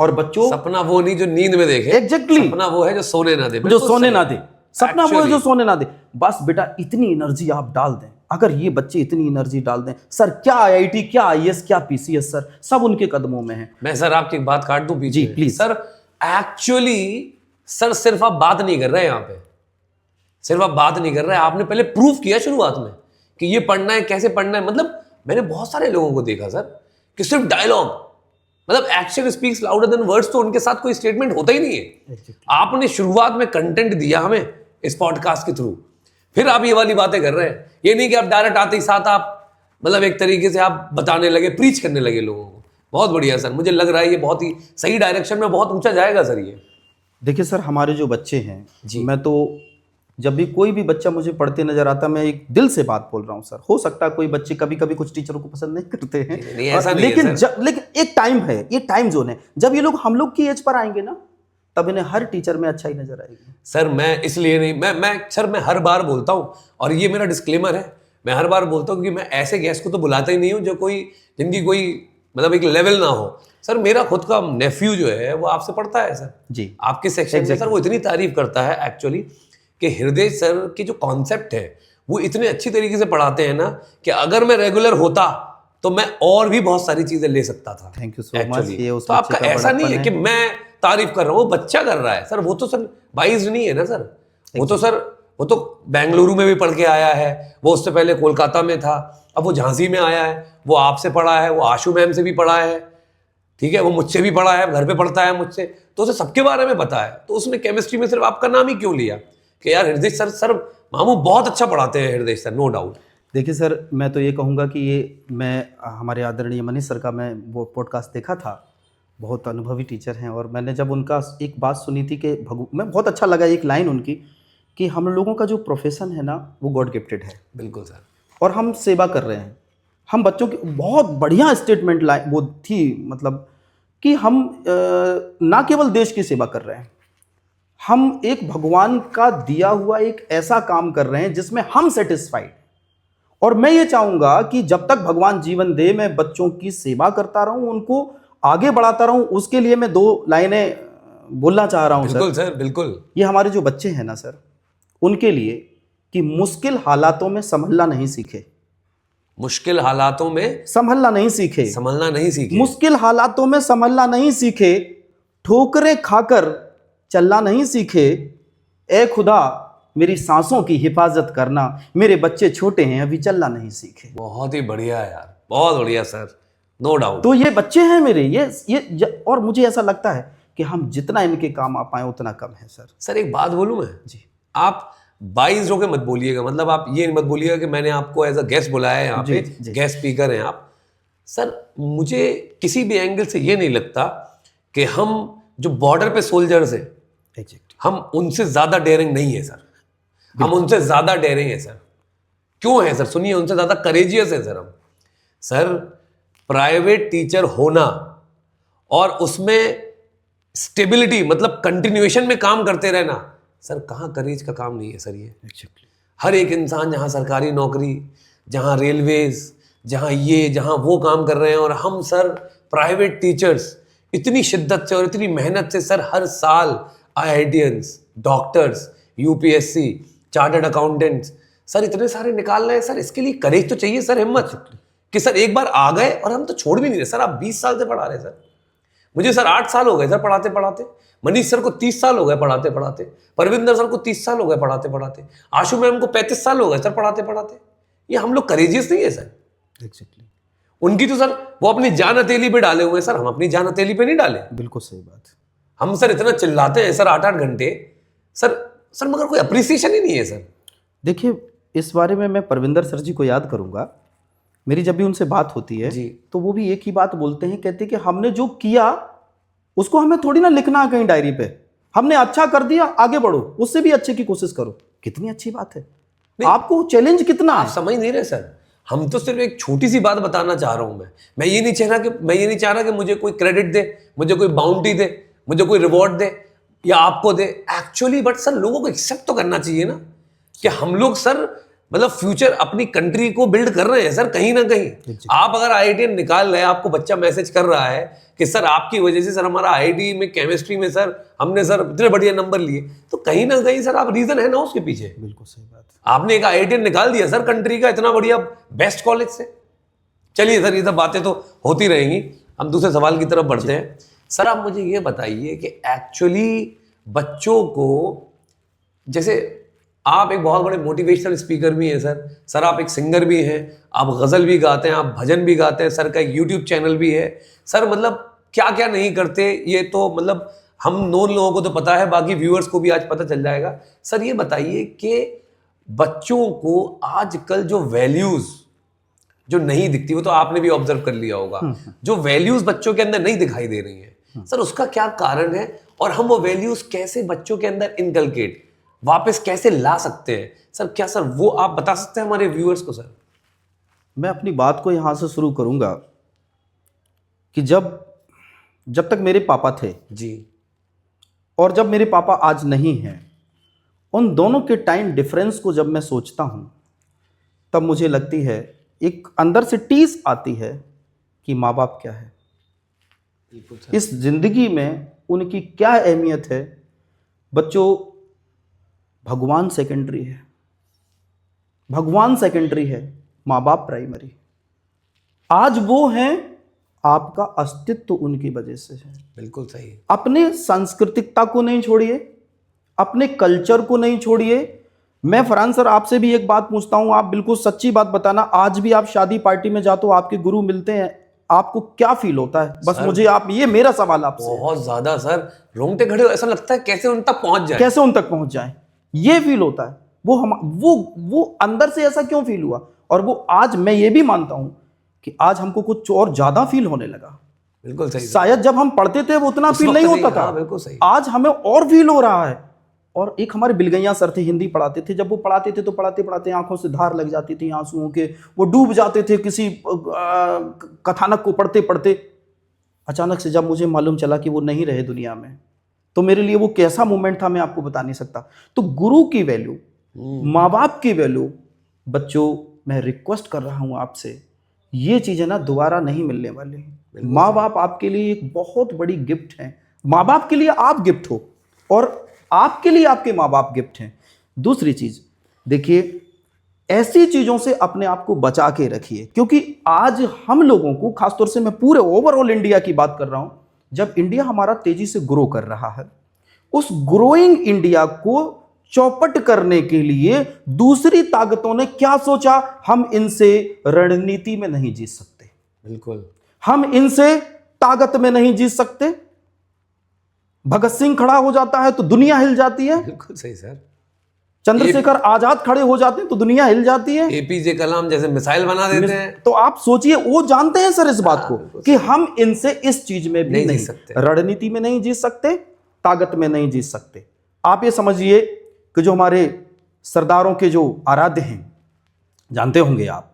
और बच्चों, सपना वो नहीं जो नींद में देखे, एग्जैक्टली सपना वो है जो सोने ना दे, जो सोने ना दे। सपना वो है जो सोने ना दे। बस बेटा इतनी एनर्जी आप डाल दें, अगर ये बच्चे इतनी एनर्जी डाल दें, सर क्या आईआईटी, क्या आईएएस, क्या पीसीएस, सर सब उनके कदमों में है। मैं सर आपकी बात काट दूं पीछे? जी प्लीज सर। एक्चुअली सर सिर्फ आप बात नहीं कर रहे हैं यहाँ पे, सिर्फ आप बात नहीं कर रहे हैं, आपने पहले प्रूफ किया शुरुआत में कि ये पढ़ना है, कैसे पढ़ना है। मतलब मैंने बहुत सारे लोगों को देखा सर कि सिर्फ डायलॉग, मतलब action speaks louder than words, तो उनके साथ कोई स्टेटमेंट होता ही नहीं है। आपने शुरुआत में कंटेंट दिया हमें इस पॉडकास्ट के थ्रू, फिर आप ये वाली बातें कर रहे हैं। ये नहीं कि आप डायरेक्ट आते ही साथ आप मतलब एक तरीके से आप बताने लगे, प्रीच करने लगे लोगों को। बहुत बढ़िया सर, मुझे लग रहा है ये बहुत ही सही डायरेक्शन में बहुत ऊंचा जाएगा सर ये। देखिए सर, हमारे जो बच्चे हैं जी, मैं तो जब भी कोई भी बच्चा मुझे पढ़ते नजर आता, मैं एक दिल से बात बोल रहा हूँ सर। हो सकता है कोई बच्चे कभी कभी कुछ टीचरों को पसंद नहीं करते हैं, लेकिन एक टाइम है, ये टाइम जोन है, जब ये लोग हम लोग की एज पर आएंगे ना, तब इन्हें हर टीचर में अच्छा ही नजर आएगी। सर मैं इसलिए नहीं, मैं हर बार बोलता हूँ, और ये मेरा डिस्क्लेमर है, मैं हर बार बोलता हूँ कि मैं ऐसे गेस्ट को तो बुलाता ही नहीं हूँ जो जिनकी कोई मतलब एक लेवल ना हो। सर मेरा खुद का नेफ्यू जो है वो आपसे पढ़ता है सर जी, आपके सेक्शन में। सर वो इतनी तारीफ करता है एक्चुअली कि हृदय सर के जो कॉन्सेप्ट है वो इतने अच्छी तरीके से पढ़ाते हैं ना, कि अगर मैं रेगुलर होता तो मैं और भी बहुत सारी चीजें ले सकता था। Thank you so much. तो आपका ऐसा नहीं है कि मैं तारीफ कर रहा हूँ, वो बच्चा कर रहा है सर। वो तो सर बाइज्ड नहीं है ना सर, वो तो सर वो तो बेंगलुरु में भी पढ़ के आया है, वो उससे पहले कोलकाता में था, अब वो झांसी में आया है, वो आपसे पढ़ा है, वो आशु मैम से भी पढ़ा है, ठीक है, वो मुझसे भी पढ़ा है, घर पे पढ़ता है मुझसे, तो उसे सबके बारे में पता है। तो उसने केमिस्ट्री में सिर्फ आपका नाम ही क्यों लिया कि यार हृदय सर मामू बहुत अच्छा पढ़ाते हैं हृदय सर, नो डाउट। देखिए सर, मैं तो ये कहूँगा कि ये मैं हमारे आदरणीय मनीष सर का मैं वो पॉडकास्ट देखा था, बहुत अनुभवी टीचर हैं, और मैंने जब उनका एक बात सुनी थी कि मैं बहुत अच्छा लगा एक लाइन उनकी कि हम लोगों का जो प्रोफेशन है ना वो गॉड गिफ्टेड है, बिल्कुल सर। और हम सेवा कर रहे हैं। हम बच्चों की बहुत बढ़िया स्टेटमेंट वो थी, मतलब कि हम ना केवल देश की सेवा कर रहे हैं, हम एक भगवान का दिया हुआ एक ऐसा काम कर रहे हैं जिसमें हम सेटिस्फाइड। और मैं ये चाहूँगा कि जब तक भगवान जीवन दे, मैं बच्चों की सेवा करता रहूँ, उनको आगे बढ़ाता रहूँ। उसके लिए मैं 2 लाइनें बोलना चाह रहा हूँ बिल्कुल सर, बिल्कुल। ये हमारे जो बच्चे हैं ना सर, उनके लिए कि मुश्किल हालातों में संभलना नहीं सीखे। मुश्किल हालातों में संभलना नहीं सीखे, संभलना नहीं सीखे। मुश्किल हालातों में संभलना नहीं सीखे, ठोकरें खाकर चलना नहीं सीखे। ए खुदा मेरी सांसों की हिफाजत करना, मेरे बच्चे छोटे हैं अभी चलना नहीं सीखे। बहुत ही बढ़िया यार, बहुत बढ़िया सर, नो डाउट। तो ये बच्चे हैं मेरे, और मुझे ऐसा लगता है कि हम जितना इनके काम आ पाए उतना कम है सर। सर एक बात बोलूं मैं जी, आप बाइज होके मत बोलिएगा, मतलब आप ये मत बोलिएगा कि मैंने आपको एज अ गेस्ट बुलाया है यहाँ पे, गेस्ट स्पीकर हैं आप। सर मुझे किसी भी एंगल से ये नहीं लगता कि हम जो बॉर्डर पे सोल्जर्स हैं, हम उनसे ज्यादा डेयरिंग नहीं है सर। हम उनसे ज्यादा डेयरिंग है सर। क्यों है सर? सुनिए, उनसे ज्यादा करेजियस है सर हम। सर प्राइवेट टीचर होना और उसमें स्टेबिलिटी, मतलब कंटिन्यूएशन में काम करते रहना, सर कहाँ करेज का काम नहीं है सर ये। हर एक इंसान जहाँ सरकारी नौकरी, जहाँ रेलवेज, जहाँ वो काम कर रहे हैं, और हम सर प्राइवेट टीचर्स इतनी शिद्दत से और इतनी मेहनत से सर हर साल IITians, doctors, UPSC, chartered accountants, sir इतने सारे निकाल रहे हैं सर। इसके लिए करेज तो चाहिए सर, हिम्मत कि सर एक बार आ गए और हम तो छोड़ भी नहीं रहे। सर आप 20 साल से पढ़ा रहे हैं सर, मुझे सर 8 साल हो गए सर पढ़ाते पढ़ाते, मनीष सर को 30 साल हो गए पढ़ाते पढ़ाते, परविंदर सर को 30 साल हो गए पढ़ाते पढ़ाते, आशु मैम को 35 साल हो गए सर पढ़ाते पढ़ाते। ये हम लोग करेजियस नहीं है सर। उनकी तो सर वो अपनी जान हथेली पे डाले हुए हैं सर, हम अपनी जान हथेली पे नहीं डाले। बिल्कुल सही बात। हम सर इतना चिल्लाते हैं सर 8-8 घंटे सर मगर कोई अप्रिसिएशन ही नहीं है सर। देखिए इस बारे में मैं परविंदर सर जी को याद करूंगा, मेरी जब भी उनसे बात होती है जी, तो वो भी एक ही बात बोलते हैं, कहते हैं कि हमने जो किया उसको हमें थोड़ी ना लिखना है कहीं डायरी पे, हमने अच्छा कर दिया आगे बढ़ो, उससे भी अच्छे की कोशिश करो। कितनी अच्छी बात है। आपको चैलेंज कितना आप है? समझ नहीं रहे सर। हम तो सिर्फ एक छोटी सी बात बताना चाह रहा हूं मैं ये नहीं चाह रहा कि मुझे कोई क्रेडिट दे, मुझे कोई बाउंटी दे, मुझे कोई रिवॉर्ड दे या आपको दे एक्चुअली। बट सर लोगों को एक्सेप्ट तो करना चाहिए ना कि हम लोग सर मतलब फ्यूचर अपनी कंट्री को बिल्ड कर रहे हैं सर कहीं ना कहीं। आप अगर IITian निकाल रहे हैं, आपको बच्चा मैसेज कर रहा है कि सर आपकी वजह से सर हमारा IIT में केमिस्ट्री में सर हमने सर इतने बढ़िया नंबर लिए, तो कहीं ना कहीं सर आप रीजन है ना उसके पीछे। बिल्कुल सही बात। आपने एक IITian निकाल दिया सर कंट्री का इतना बढ़िया बेस्ट कॉलेज से। चलिए सर ये सब बातें तो होती रहेंगी, हम दूसरे सवाल की तरफ बढ़ते हैं। सर आप मुझे ये बताइए कि एक्चुअली बच्चों को, जैसे आप एक बहुत बड़े मोटिवेशनल स्पीकर भी हैं सर आप एक सिंगर भी हैं, आप गज़ल भी गाते हैं, आप भजन भी गाते हैं, सर का एक यूट्यूब चैनल भी है सर। मतलब क्या क्या नहीं करते ये तो मतलब हम नॉन लोगों को तो पता है, बाकी व्यूअर्स को भी आज पता चल जाएगा। सर ये बताइए कि बच्चों को आजकल जो वैल्यूज जो नहीं दिखती, वो तो आपने भी ऑब्जर्व कर लिया होगा, जो वैल्यूज बच्चों के अंदर नहीं दिखाई दे रही हैं सर, उसका क्या कारण है? और हम वो वैल्यूज कैसे बच्चों के अंदर इनकलकेट वापस कैसे ला सकते हैं सर? क्या सर वो आप बता सकते हैं हमारे व्यूअर्स को? सर मैं अपनी बात को यहाँ से शुरू करूँगा कि जब तक मेरे पापा थे जी और जब मेरे पापा आज नहीं हैं, उन दोनों के टाइम डिफरेंस को जब मैं सोचता हूँ तब मुझे लगती है, एक अंदर से टीस आती है कि माँ बाप क्या है, इस जिंदगी में उनकी क्या अहमियत है। बच्चों भगवान सेकेंडरी है, भगवान सेकेंडरी है, माँ बाप प्राइमरी। आज वो हैं, आपका अस्तित्व उनकी वजह से है। बिल्कुल सही। अपने सांस्कृतिकता को नहीं छोड़िए, अपने कल्चर को नहीं छोड़िए। मैं फरहान सर आपसे भी एक बात पूछता हूं, आप बिल्कुल सच्ची बात बताना, आज भी आप शादी पार्टी में जाते हो, आपके गुरु मिलते हैं, आपको क्या फील होता है? बस मुझे आप, ये मेरा सवाल आपसे। बहुत ज्यादा सर, रोंगटे खड़े हो, ऐसा लगता है कैसे उन तक पहुंच जाए, कैसे उन तक पहुंच जाए। ये फील होता है। वो अंदर से ऐसा क्यों फील हुआ, और वो आज मैं ये भी मानता हूं कि आज हमको कुछ और ज्यादा फील होने लगा। बिल्कुल सही। शायद जब हम पढ़ते थे वो उतना फील नहीं होता था, बिल्कुल सही। आज हमें और फील हो रहा है। और एक हमारे बिलगैया सर थे, हिंदी पढ़ाते थे, जब वो पढ़ाते थे तो पढ़ाते पढ़ाते आंखों से धार लग जाती थी आंसुओं के, वो डूब जाते थे किसी कथानक को पढ़ते पढ़ते। अचानक से जब मुझे मालूम चला कि वो नहीं रहे दुनिया में, तो मेरे लिए वो कैसा मोमेंट था मैं आपको बता नहीं सकता। तो गुरु की वैल्यू, माँ बाप की वैल्यू, बच्चों मैं रिक्वेस्ट कर रहा हूं आपसे, ये चीजें ना दोबारा नहीं मिलने वाली। माँ बाप आपके लिए एक बहुत बड़ी गिफ्ट है। माँ बाप के लिए आप गिफ्ट हो और आपके लिए आपके माँ बाप गिफ्ट हैं। दूसरी चीज देखिए, ऐसी चीजों से अपने आप को बचा के रखिए, क्योंकि आज हम लोगों को, खासतौर से मैं पूरे ओवरऑल इंडिया की बात कर रहा हूं, जब इंडिया हमारा तेजी से ग्रो कर रहा है, उस ग्रोइंग इंडिया को चौपट करने के लिए दूसरी ताकतों ने क्या सोचा, हम इनसे रणनीति में नहीं जीत सकते। बिल्कुल, हम इनसे ताकत में नहीं जीत सकते। भगत सिंह खड़ा हो जाता है तो दुनिया हिल जाती है। बिल्कुल सही सर। चंद्रशेखर आजाद खड़े हो जाते हैं तो दुनिया हिल जाती है। एपीजे कलाम जैसे मिसाइल बना देते हैं। तो आप सोचिए, वो जानते हैं सर इस बात को कि हम इनसे इस चीज में भी नहीं जीत सकते, रणनीति में नहीं जीत सकते, ताकत में नहीं जीत सकते। आप ये समझिए कि जो हमारे सरदारों के जो आराध्य हैं, जानते होंगे आप,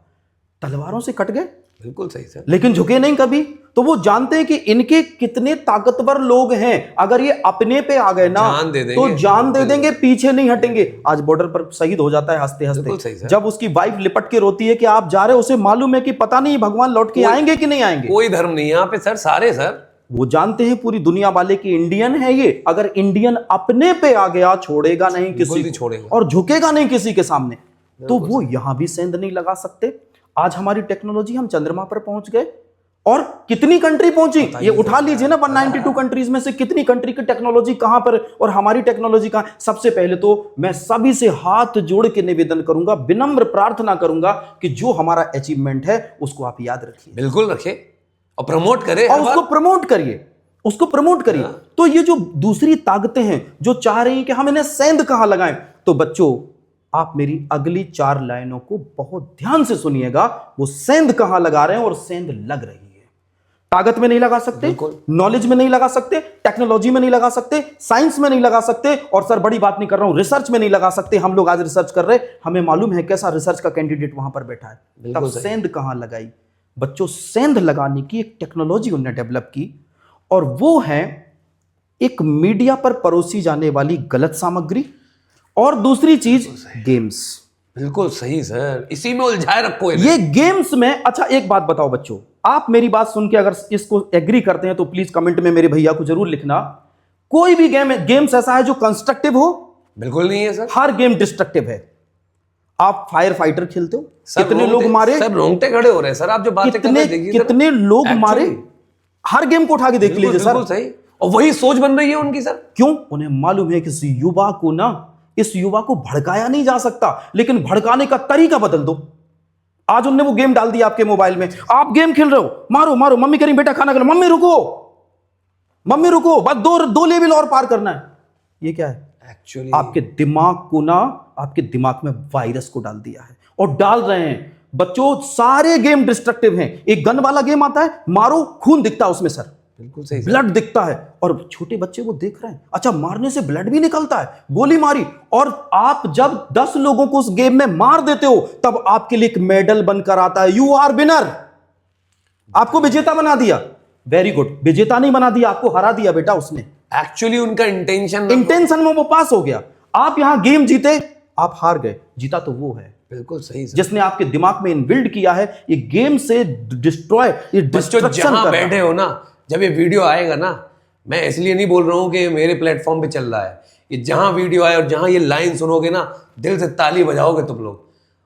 तलवारों से कट गए। बिल्कुल सही सर। लेकिन झुके नहीं कभी। तो वो जानते हैं कि इनके कितने ताकतवर लोग हैं, अगर ये अपने पे आ गए ना तो जान दे देंगे, पीछे नहीं हटेंगे। आज बॉर्डर पर शहीद हो जाता है हंसते हंसते, जब उसकी वाइफ लिपट के रोती है कि आप जा रहे हो, उसे मालूम है कि पता नहीं भगवान लौट के आएंगे कि नहीं आएंगे। कोई धर्म नहीं यहाँ पे सर, सारे सर वो जानते हैं पूरी दुनिया वाले कि इंडियन है ये, अगर इंडियन अपने पे आ गया छोड़ेगा नहीं किसी को, और झुकेगा नहीं किसी के सामने। तो वो यहां भी सेंध नहीं लगा सकते। आज हमारी टेक्नोलॉजी, हम चंद्रमा पर पहुंच गए, और कितनी कंट्री पहुंची ये उठा लीजिए ना, 192 कंट्रीज में से कितनी कंट्री की टेक्नोलॉजी कहां पर और हमारी टेक्नोलॉजी कहां। सबसे पहले तो मैं सभी से हाथ जोड़ के निवेदन करूंगा, विनम्र प्रार्थना करूंगा कि जो हमारा अचीवमेंट है उसको आप याद रखिए। बिल्कुल रखिए और प्रमोट करें, और उसको प्रमोट करिए, उसको प्रमोट करिए। तो ये जो दूसरी ताकतें हैं जो चाह रही हैं कि हम इन्हें सेंध कहां लगाएं, तो बच्चों आप मेरी अगली 4 लाइनों को बहुत ध्यान से सुनिएगा। वो सेंध कहां लगा रहे हैं और सेंध लग रही है। ताकत में नहीं लगा सकते, नॉलेज में नहीं लगा सकते, टेक्नोलॉजी में नहीं लगा सकते, साइंस में नहीं लगा सकते, और सर बड़ी बात नहीं कर रहा हूं, रिसर्च में नहीं लगा सकते। हम लोग आज रिसर्च कर रहे, हमें मालूम है कैसा रिसर्च का कैंडिडेट वहां पर बैठा है। तब सेंध कहां लगाई बच्चों? सेंध लगाने की एक टेक्नोलॉजी उन्होंने डेवलप की, और वो है एक मीडिया पर परोसी जाने वाली गलत सामग्री, और दूसरी चीज गेम्स। बिल्कुल सही सर, इसी में उलझाए रखो ये गेम्स में। अच्छा एक बात बताओ बच्चों, आप मेरी बात सुन के अगर इसको एग्री करते हैं तो प्लीज कमेंट में मेरे भैया को जरूर लिखना। कोई भी गेम्स ऐसा है जो कंस्ट्रक्टिव हो? बिल्कुल नहीं है सर, हर गेम डिस्ट्रक्टिव है। आप फायर फाइटर खेलते हो, कितने लोग मारे, सब रोंगटे खड़े हो रहे हैं सर। आप जो बातें कर रहे हैं, कितने लोग मारे, हर गेम को उठा के देख लीजिए सर। सही, और वही सोच बन रही है उनकी सर। क्यों? उन्हें मालूम है कि इस युवा को ना, इस युवा को भड़काया नहीं जा सकता, लेकिन भड़काने का तरीका बदल दो। आज उन्होंने वो गेम डाल दिया आपके मोबाइल में, आप गेम खेल रहे हो, मारो मारो, मम्मी कह रही बेटा खाना खा, मम्मी रुको, मम्मी रुको, बस दो लेवल और पार करना है। ये क्या है? एक्चुअली आपके दिमाग को ना, आपके दिमाग में वायरस को डाल दिया है, और डाल रहे हैं। बच्चों सारे गेम डिस्ट्रक्टिव हैं। एक गन वाला गेम आता है, मारो खून दिखता है उसमें सर, बिल्कुल सही, ब्लड दिखता है, और छोटे बच्चे वो देख रहे हैं। अच्छा मारने से ब्लड भी निकलता है, गोली मारी, और आप जब 10 लोगों को उस गेम में मार देते हो तब आपके लिए एक मेडल बनकर आता है, यू आर विनर। आपको विजेता बना दिया, वेरी गुड। विजेता नहीं बना दिया, आपको हरा दिया बेटा उसने। एक्चुअली उनका इंटेंशन में वो पास हो गया। आप यहां गेम जीते, आप हार गए। जीता तो वो है, बिल्कुल सही सर, जिसने आपके दिमाग में इनबिल्ड किया है ये गेम से डिस्ट्रॉय, ये डिस्ट्रक्शन जहां बैठे हो ना, जब ये वीडियो आएगा ना, मैं इसलिए नहीं बोल रहा हूं कि मेरे प्लेटफॉर्म पे चल रहा है, ये जहां वीडियो आए और जहां ये लाइन सुनोगे ना, दिल से ताली बजाओगे तुम लोग।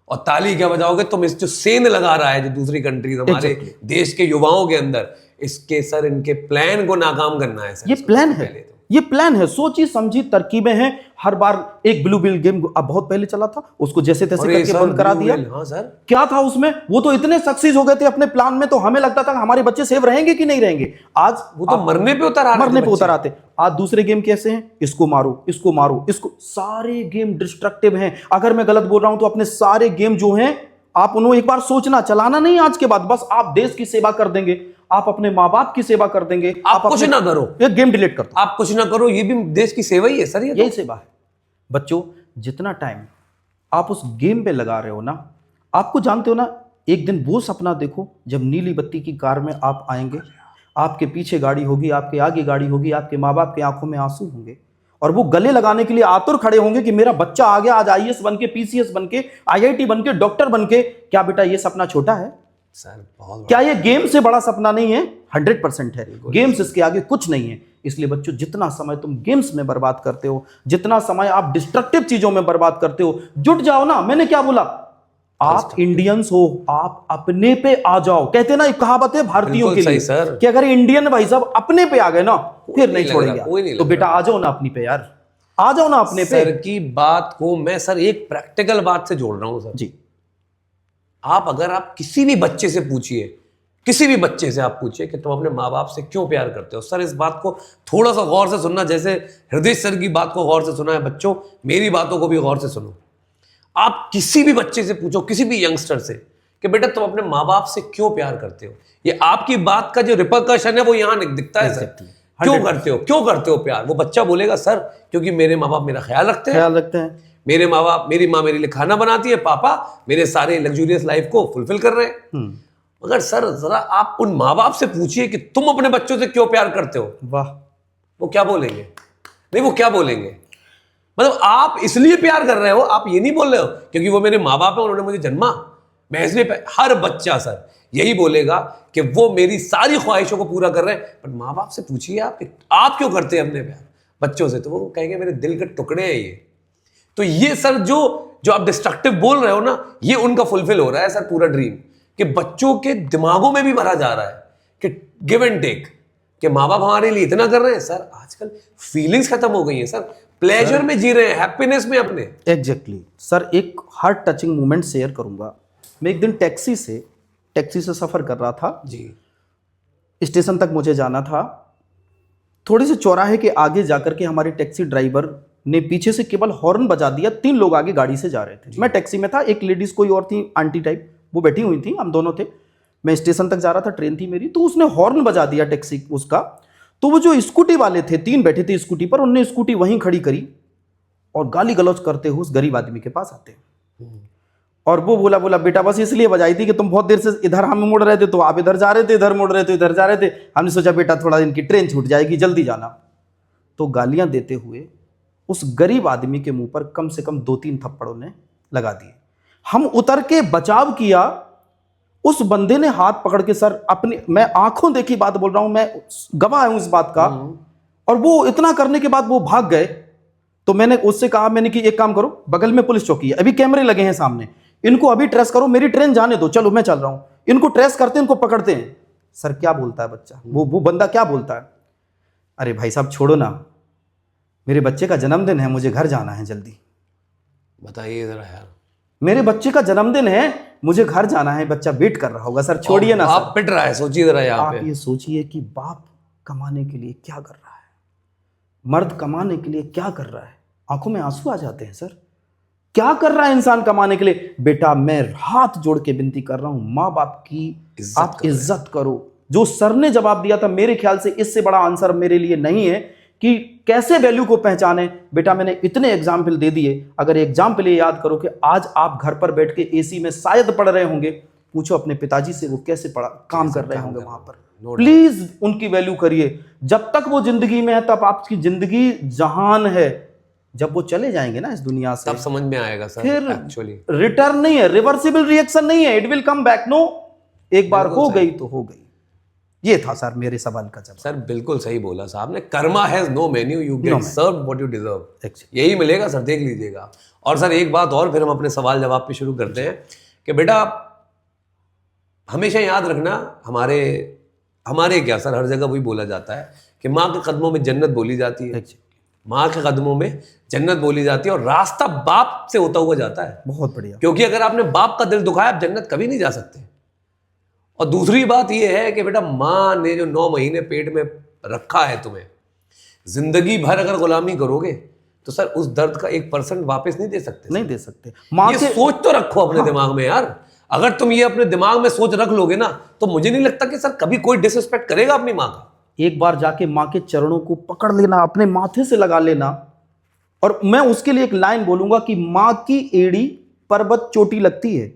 और ताली क्या बजाओगे तुम? इस जो सेंध लगा रहा है जो दूसरी कंट्रीज हमारे देश के युवाओं के अंदर, इसके सर इनके प्लान को नाकाम करना है सर। ये प्लान है, ये प्लान है, सोची समझी तरकीबें हैं। हर बार एक ब्लू व्हेल गेम अब बहुत पहले चला था, उसको जैसे तैसे करके बंद करा दिया। हाँ सर, क्या था उसमें, वो तो इतने सक्सेस हो गए थे अपने प्लान में, तो हमें लगता था कि हमारे बच्चे सेव रहेंगे कि नहीं रहेंगे। आज वो तो मरने पे उतर आते। आज दूसरे गेम कैसे हैं, इसको मारो, इसको मारो, इसको, सारे गेम डिस्ट्रक्टिव हैं। अगर मैं गलत बोल रहा हूं तो अपने सारे गेम जो हैं, आप उन्हें एक बार सोचना, चलाना नहीं आज के बाद, बस आप देश की सेवा कर देंगे, आप अपने माँ बाप की सेवा कर देंगे, आप कुछ ना करो, ये गेम डिलीट कर दो, आप कुछ ना करो, ये भी देश की सेवा ही है सर। यही सेवा है। बच्चों, जितना टाइम आप उस गेम पे लगा रहे हो ना, आपको जानते हो ना, एक दिन वो सपना देखो जब नीली बत्ती की कार में आप आएंगे, आपके पीछे गाड़ी होगी, आपके आगे गाड़ी होगी, आपके माँ बाप की आंखों में आंसू होंगे, और वो गले लगाने के लिए आतुर खड़े होंगे कि मेरा बच्चा आ गया, आज आईएएस बन के, पीसीएस बन के, आईआईटी बन के, डॉक्टर बन के। क्या बेटा ये सपना छोटा है सर? बहुत क्या ये गेम से बड़ा सपना नहीं है? 100% है। गेम्स इसके आगे कुछ नहीं है। इसलिए बच्चों, जितना समय तुम गेम्स में बर्बाद करते हो, जितना समय आप डिस्ट्रक्टिव चीजों में बर्बाद करते हो, जुट जाओ ना। मैंने क्या बोला, आप इंडियंस हो, आप अपने पे आ जाओ। कहते ना, एक कहावत है भारतीयों के लिए सर, कि अगर इंडियन भाई साहब अपने पे आ गए ना, फिर नहीं छोड़ेंगे। नहीं तो बेटा आ जाओ ना अपनी पे यार, आ जाओ ना अपने पे। सर की बात को मैं सर एक प्रैक्टिकल बात से जोड़ रहा हूं सर जी। अगर आप किसी भी बच्चे से पूछिए, किसी भी बच्चे से आप पूछिए कि तुम अपने माँ बाप से क्यों प्यार करते हो, सर इस बात को थोड़ा सा गौर से सुनना। जैसे हृदय सर की बात को गौर से सुना है, बच्चों मेरी बातों को भी गौर से सुनो। आप किसी भी बच्चे से पूछो, किसी भी यंगस्टर से, कि बेटा तुम अपने माँ बाप से क्यों प्यार करते हो, ये आपकी बात का जो रिपरकशन है वो यहां दिखता है सर। क्यों करते हो प्यार? वो बच्चा बोलेगा सर क्योंकि मेरे माँ बाप मेरा ख्याल रखते हैं, मेरे माँ बाप, मेरी माँ मेरे लिए खाना बनाती है, पापा मेरे सारे लग्जूरियस लाइफ को फुलफिल कर रहे हैं। मगर सर जरा आप उन माँ बाप से पूछिए कि तुम अपने बच्चों से क्यों प्यार करते हो, वाह, वो क्या बोलेंगे? नहीं, वो क्या बोलेंगे? मतलब आप इसलिए प्यार कर रहे हो, आप ये नहीं बोल रहे हो क्योंकि वो मेरे माँ बाप है, उन्होंने मुझे जन्मा, मैं इसलिए। हर बच्चा सर यही बोलेगा कि वो मेरी सारी ख्वाहिशों को पूरा कर रहे हैं। पर माँ बाप से पूछिए आप क्यों करते हैं अपने प्यार बच्चों से, तो वो कहेंगे मेरे दिल के टुकड़े हैं ये। तो ये सर जो आप डिस्ट्रक्टिव बोल रहे हो ना, ये उनका फुलफिल हो रहा है सर पूरा ड्रीम, कि बच्चों के दिमागों में भी भरा जा रहा है कि गिव एंड टेक, कि माँ बाप हमारे लिए इतना कर रहे हैं। सर आजकल फीलिंग्स खत्म हो गई है सर, प्लेजर में जी रहे हैं, हैप्पीनेस में अपने। एग्जैक्टली सर, एक हार्ट टचिंग मोमेंट शेयर करूंगा। मैं एक दिन टैक्सी से सफर कर रहा था जी, स्टेशन तक मुझे जाना था। थोड़े से चौराहे के आगे जाकर के हमारे टैक्सी ड्राइवर ने पीछे से केवल हॉर्न बजा दिया। 3 लोग आगे गाड़ी से जा रहे थे, मैं टैक्सी में था, एक लेडीज कोई और थी, आंटी टाइप, वो बैठी हुई थी, हम दोनों थे। मैं स्टेशन तक जा रहा था, ट्रेन थी मेरी, तो उसने हॉर्न बजा दिया टैक्सी उसका। तो वो जो स्कूटी वाले थे, 3 बैठे थे स्कूटी पर, उनने स्कूटी वहीं खड़ी करी और गाली गलौज करते हुए उस गरीब आदमी के पास आते। और वो बोला बेटा बस इसलिए बजाई थी कि तुम बहुत देर से इधर हम मुड़ रहे थे, तो आप इधर जा रहे थे, इधर मुड़ रहे थे, इधर जा रहे थे, हमने सोचा बेटा थोड़ा इनकी ट्रेन छूट जाएगी, जल्दी जाना। तो गालियां देते हुए उस गरीब आदमी के मुंह पर कम से कम 2-3 थप्पड़ उन्हें लगा दिए। हम उतर के बचाव किया। उस बंदे ने हाथ पकड़ के, सर अपनी, मैं आंखों देखी बात बोल रहा हूं, मैं गवाह हूं इस बात का, और वो इतना करने के बाद वो भाग गए। तो मैंने उससे कहा, मैंने कि एक काम करो, बगल में पुलिस चौकी है, अभी कैमरे लगे हैं सामने, इनको अभी ट्रेस करो, मेरी ट्रेन जाने दो, चलो मैं चल रहा हूं, इनको ट्रेस करते हैं, इनको पकड़ते हैं। सर क्या बोलता है बच्चा, वो बंदा क्या बोलता है, अरे भाई साहब छोड़ो ना, मेरे बच्चे का जन्मदिन है, मुझे घर जाना है जल्दी। बताइए जरा यार, मेरे बच्चे का जन्मदिन है, मुझे घर जाना है, बच्चा वेट कर रहा होगा, सर छोड़िए ना। आप पिट रहा है, सोचिए जरा यहाँ पे। आप ये सोचिए कि बाप कमाने के लिए क्या कर रहा है, मर्द कमाने के लिए क्या कर रहा है, आंखों में आंसू आ जाते हैं सर। क्या कर रहा है इंसान कमाने के लिए? बेटा मैं हाथ जोड़ के विनती कर रहा हूं, माँ बाप की आप इज्जत करो। जो सर ने जवाब दिया था, मेरे ख्याल से इससे बड़ा आंसर मेरे लिए नहीं है कि कैसे वैल्यू को पहचाने। बेटा मैंने इतने एग्जाम्पल दे दिए, अगर एग्जाम्पल ये याद करो कि आज आप घर पर बैठ के एसी में शायद पढ़ रहे होंगे, पूछो अपने पिताजी से वो कैसे काम कर रहे होंगे वहां पर। प्लीज उनकी वैल्यू करिए। जब तक वो जिंदगी में है तब आपकी जिंदगी जहान है, जब वो चले जाएंगे ना इस दुनिया से, तब समझ में आएगा सर। फिर एक्चुअली रिटर्न नहीं है, रिवर्सिबल रिएक्शन नहीं है, it will come back. No, एक बार हो गई तो हो गई। ये था सर मेरे सवाल का जवाब। सर बिल्कुल सही बोला साहब ने, karma has no menu, you get served what you deserve. यही मिलेगा सर, देख लीजिएगा। और सर एक बात और, फिर हम अपने सवाल जवाब पे शुरू करते हैं कि बेटा हमेशा याद रखना, हमारे क्या सर, हर जगह वही बोला जाता है कि माँ के कदमों में जन्नत बोली जाती है, माँ के कदमों में जन्नत बोली जाती है, और रास्ता बाप से होता हुआ जाता है। बहुत बढ़िया। क्योंकि अगर आपने बाप का दिल दुखाया, आप जन्नत कभी नहीं जा सकते। और दूसरी बात यह है कि बेटा, माँ ने जो 9 महीने पेट में रखा है तुम्हें, जिंदगी भर अगर गुलामी करोगे तो सर उस दर्द का 1% वापस नहीं दे सकते। नहीं दे सकते। माँ ये के सोच तो रखो अपने दिमाग में यार। अगर तुम ये अपने दिमाग में सोच रख लोगे ना, तो मुझे नहीं लगता कि सर कभी कोई डिसरिस्पेक्ट करेगा अपनी माँ का। एक बार जाके माँ के चरणों को पकड़ लेना, अपने माथे से लगा लेना। और मैं उसके लिए एक लाइन बोलूंगा कि माँ की एड़ी पर्वत चोटी लगती है,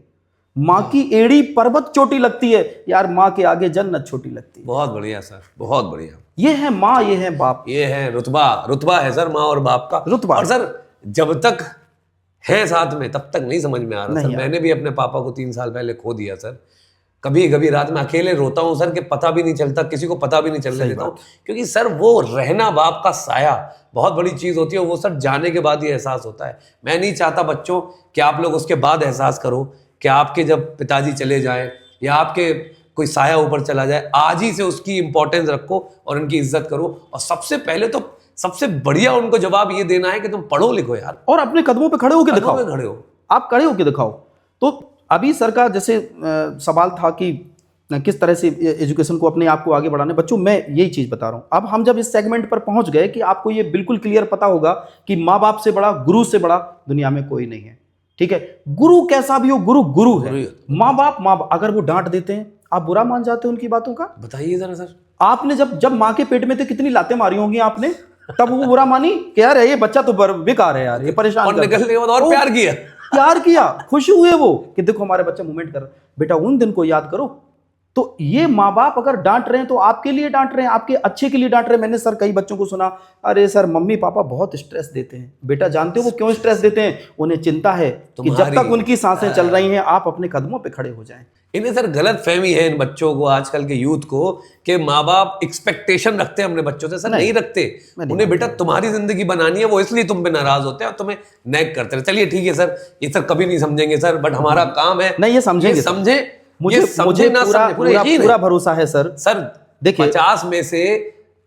माँ की एड़ी पर्वत चोटी लगती है यार, माँ के आगे जन्नत छोटी लगती है। बहुत बढ़िया सर, बहुत बढ़िया। ये है माँ, ये है बाप, ये है रुतबा है सर माँ और बाप का। रुतबा। और सर जब तक है साथ में तब तक नहीं समझ में आ रहा सर। मैंने भी अपने पापा को 3 साल पहले खो दिया सर। कभी कभी रात में अकेले रोता हूँ सर, कि पता भी नहीं चलता, किसी को पता भी नहीं चलने देता हूँ। क्योंकि सर वो रहना बाप का साया बहुत बड़ी चीज होती है, वो सर जाने के बाद ही एहसास होता है। मैं नहीं चाहता बच्चों कि आप लोग उसके बाद एहसास करो कि आपके जब पिताजी चले जाएं या आपके कोई साया ऊपर चला जाए। आज ही से उसकी इंपॉर्टेंस रखो और उनकी इज्जत करो। और सबसे पहले तो सबसे बढ़िया उनको जवाब ये देना है कि तुम पढ़ो लिखो यार, और अपने कदमों पे खड़े होकर दिखाओ। खड़े हो, आप खड़े होकर दिखाओ। तो अभी सर का जैसे सवाल था कि किस तरह से एजुकेशन को अपने आप को आगे बढ़ाने। बच्चों मैं यही चीज बता रहा हूं। अब हम जब इस सेगमेंट पर पहुंच गए कि आपको ये बिल्कुल क्लियर पता होगा कि माँ बाप से बड़ा, गुरु से बड़ा दुनिया में कोई नहीं है। ठीक है, गुरु कैसा भी हो, गुरु गुरु है। माँ बाप अगर वो डांट देते हैं, आप बुरा मान जाते हो उनकी बातों का? बताइए जरा सर। आपने जब माँ के पेट में थे कितनी लातें मारी होंगी आपने, तब वो बुरा मानी कि यार ये बच्चा तो बेकार है यार, ये परेशान और निकलने के बाद और प्यार किया, खुशी हुए वो कि देखो हमारे बच्चा मूवमेंट कर। बेटा उन दिन को याद करो। तो ये माँ बाप अगर डांट रहे हैं तो आपके लिए डांट रहे हैं, आपके अच्छे के लिए डांट रहे हैं। मैंने सर कई बच्चों को सुना, अरे सर मम्मी पापा बहुत स्ट्रेस देते हैं। बेटा जानते हो वो क्यों स्ट्रेस देते हैं? उन्हें चिंता है कि जब तक उनकी सांसें चल रही हैं आप अपने कदमों पे खड़े हो जाएं। इन्हें सर गलत फहमी है इन बच्चों को, आजकल के यूथ को, कि माँ बाप एक्सपेक्टेशन रखते हैं अपने बच्चों से। सर नहीं रखते। उन्हें बेटा तुम्हारी जिंदगी बनानी है, वो इसलिए तुम पे नाराज होते हैं और तुम्हें नैग करते हैं। चलिए ठीक है सर, ये सर कभी नहीं समझेंगे सर, बट हमारा काम है। नहीं ये समझेंगे, समझे। मुझे पूरा भरोसा है सर। देखिए 50 में से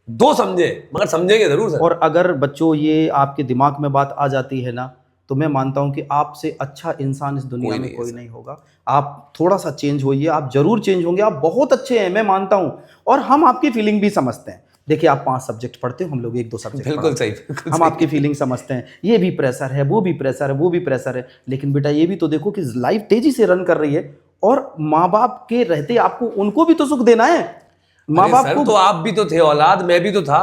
2 समझे, मगर समझेंगे जरूर सर। और अगर बच्चों ये आपके दिमाग में बात आ जाती है ना, तो मैं मानता हूं कि आपसे अच्छा इंसान इस दुनिया में कोई नहीं होगा। आप थोड़ा सा चेंज होइए, आप जरूर चेंज होंगे। आप बहुत अच्छे हैं, मैं मानता हूं, और हम आपकी फीलिंग भी समझते हैं। देखिए आप 5 सब्जेक्ट पढ़ते हो, हम लोग 1-2 सब्जेक्ट। बिल्कुल सही, हम आपकी फीलिंग समझते हैं। ये भी प्रेशर है, वो भी प्रेशर है, वो भी प्रेशर है, लेकिन बेटा ये भी तो देखो कि लाइफ तेजी से रन कर रही है, और माँ बाप के रहते आपको उनको भी तो सुख देना है। माँ बाप को तो आप भी तो थे औलाद, मैं भी तो था।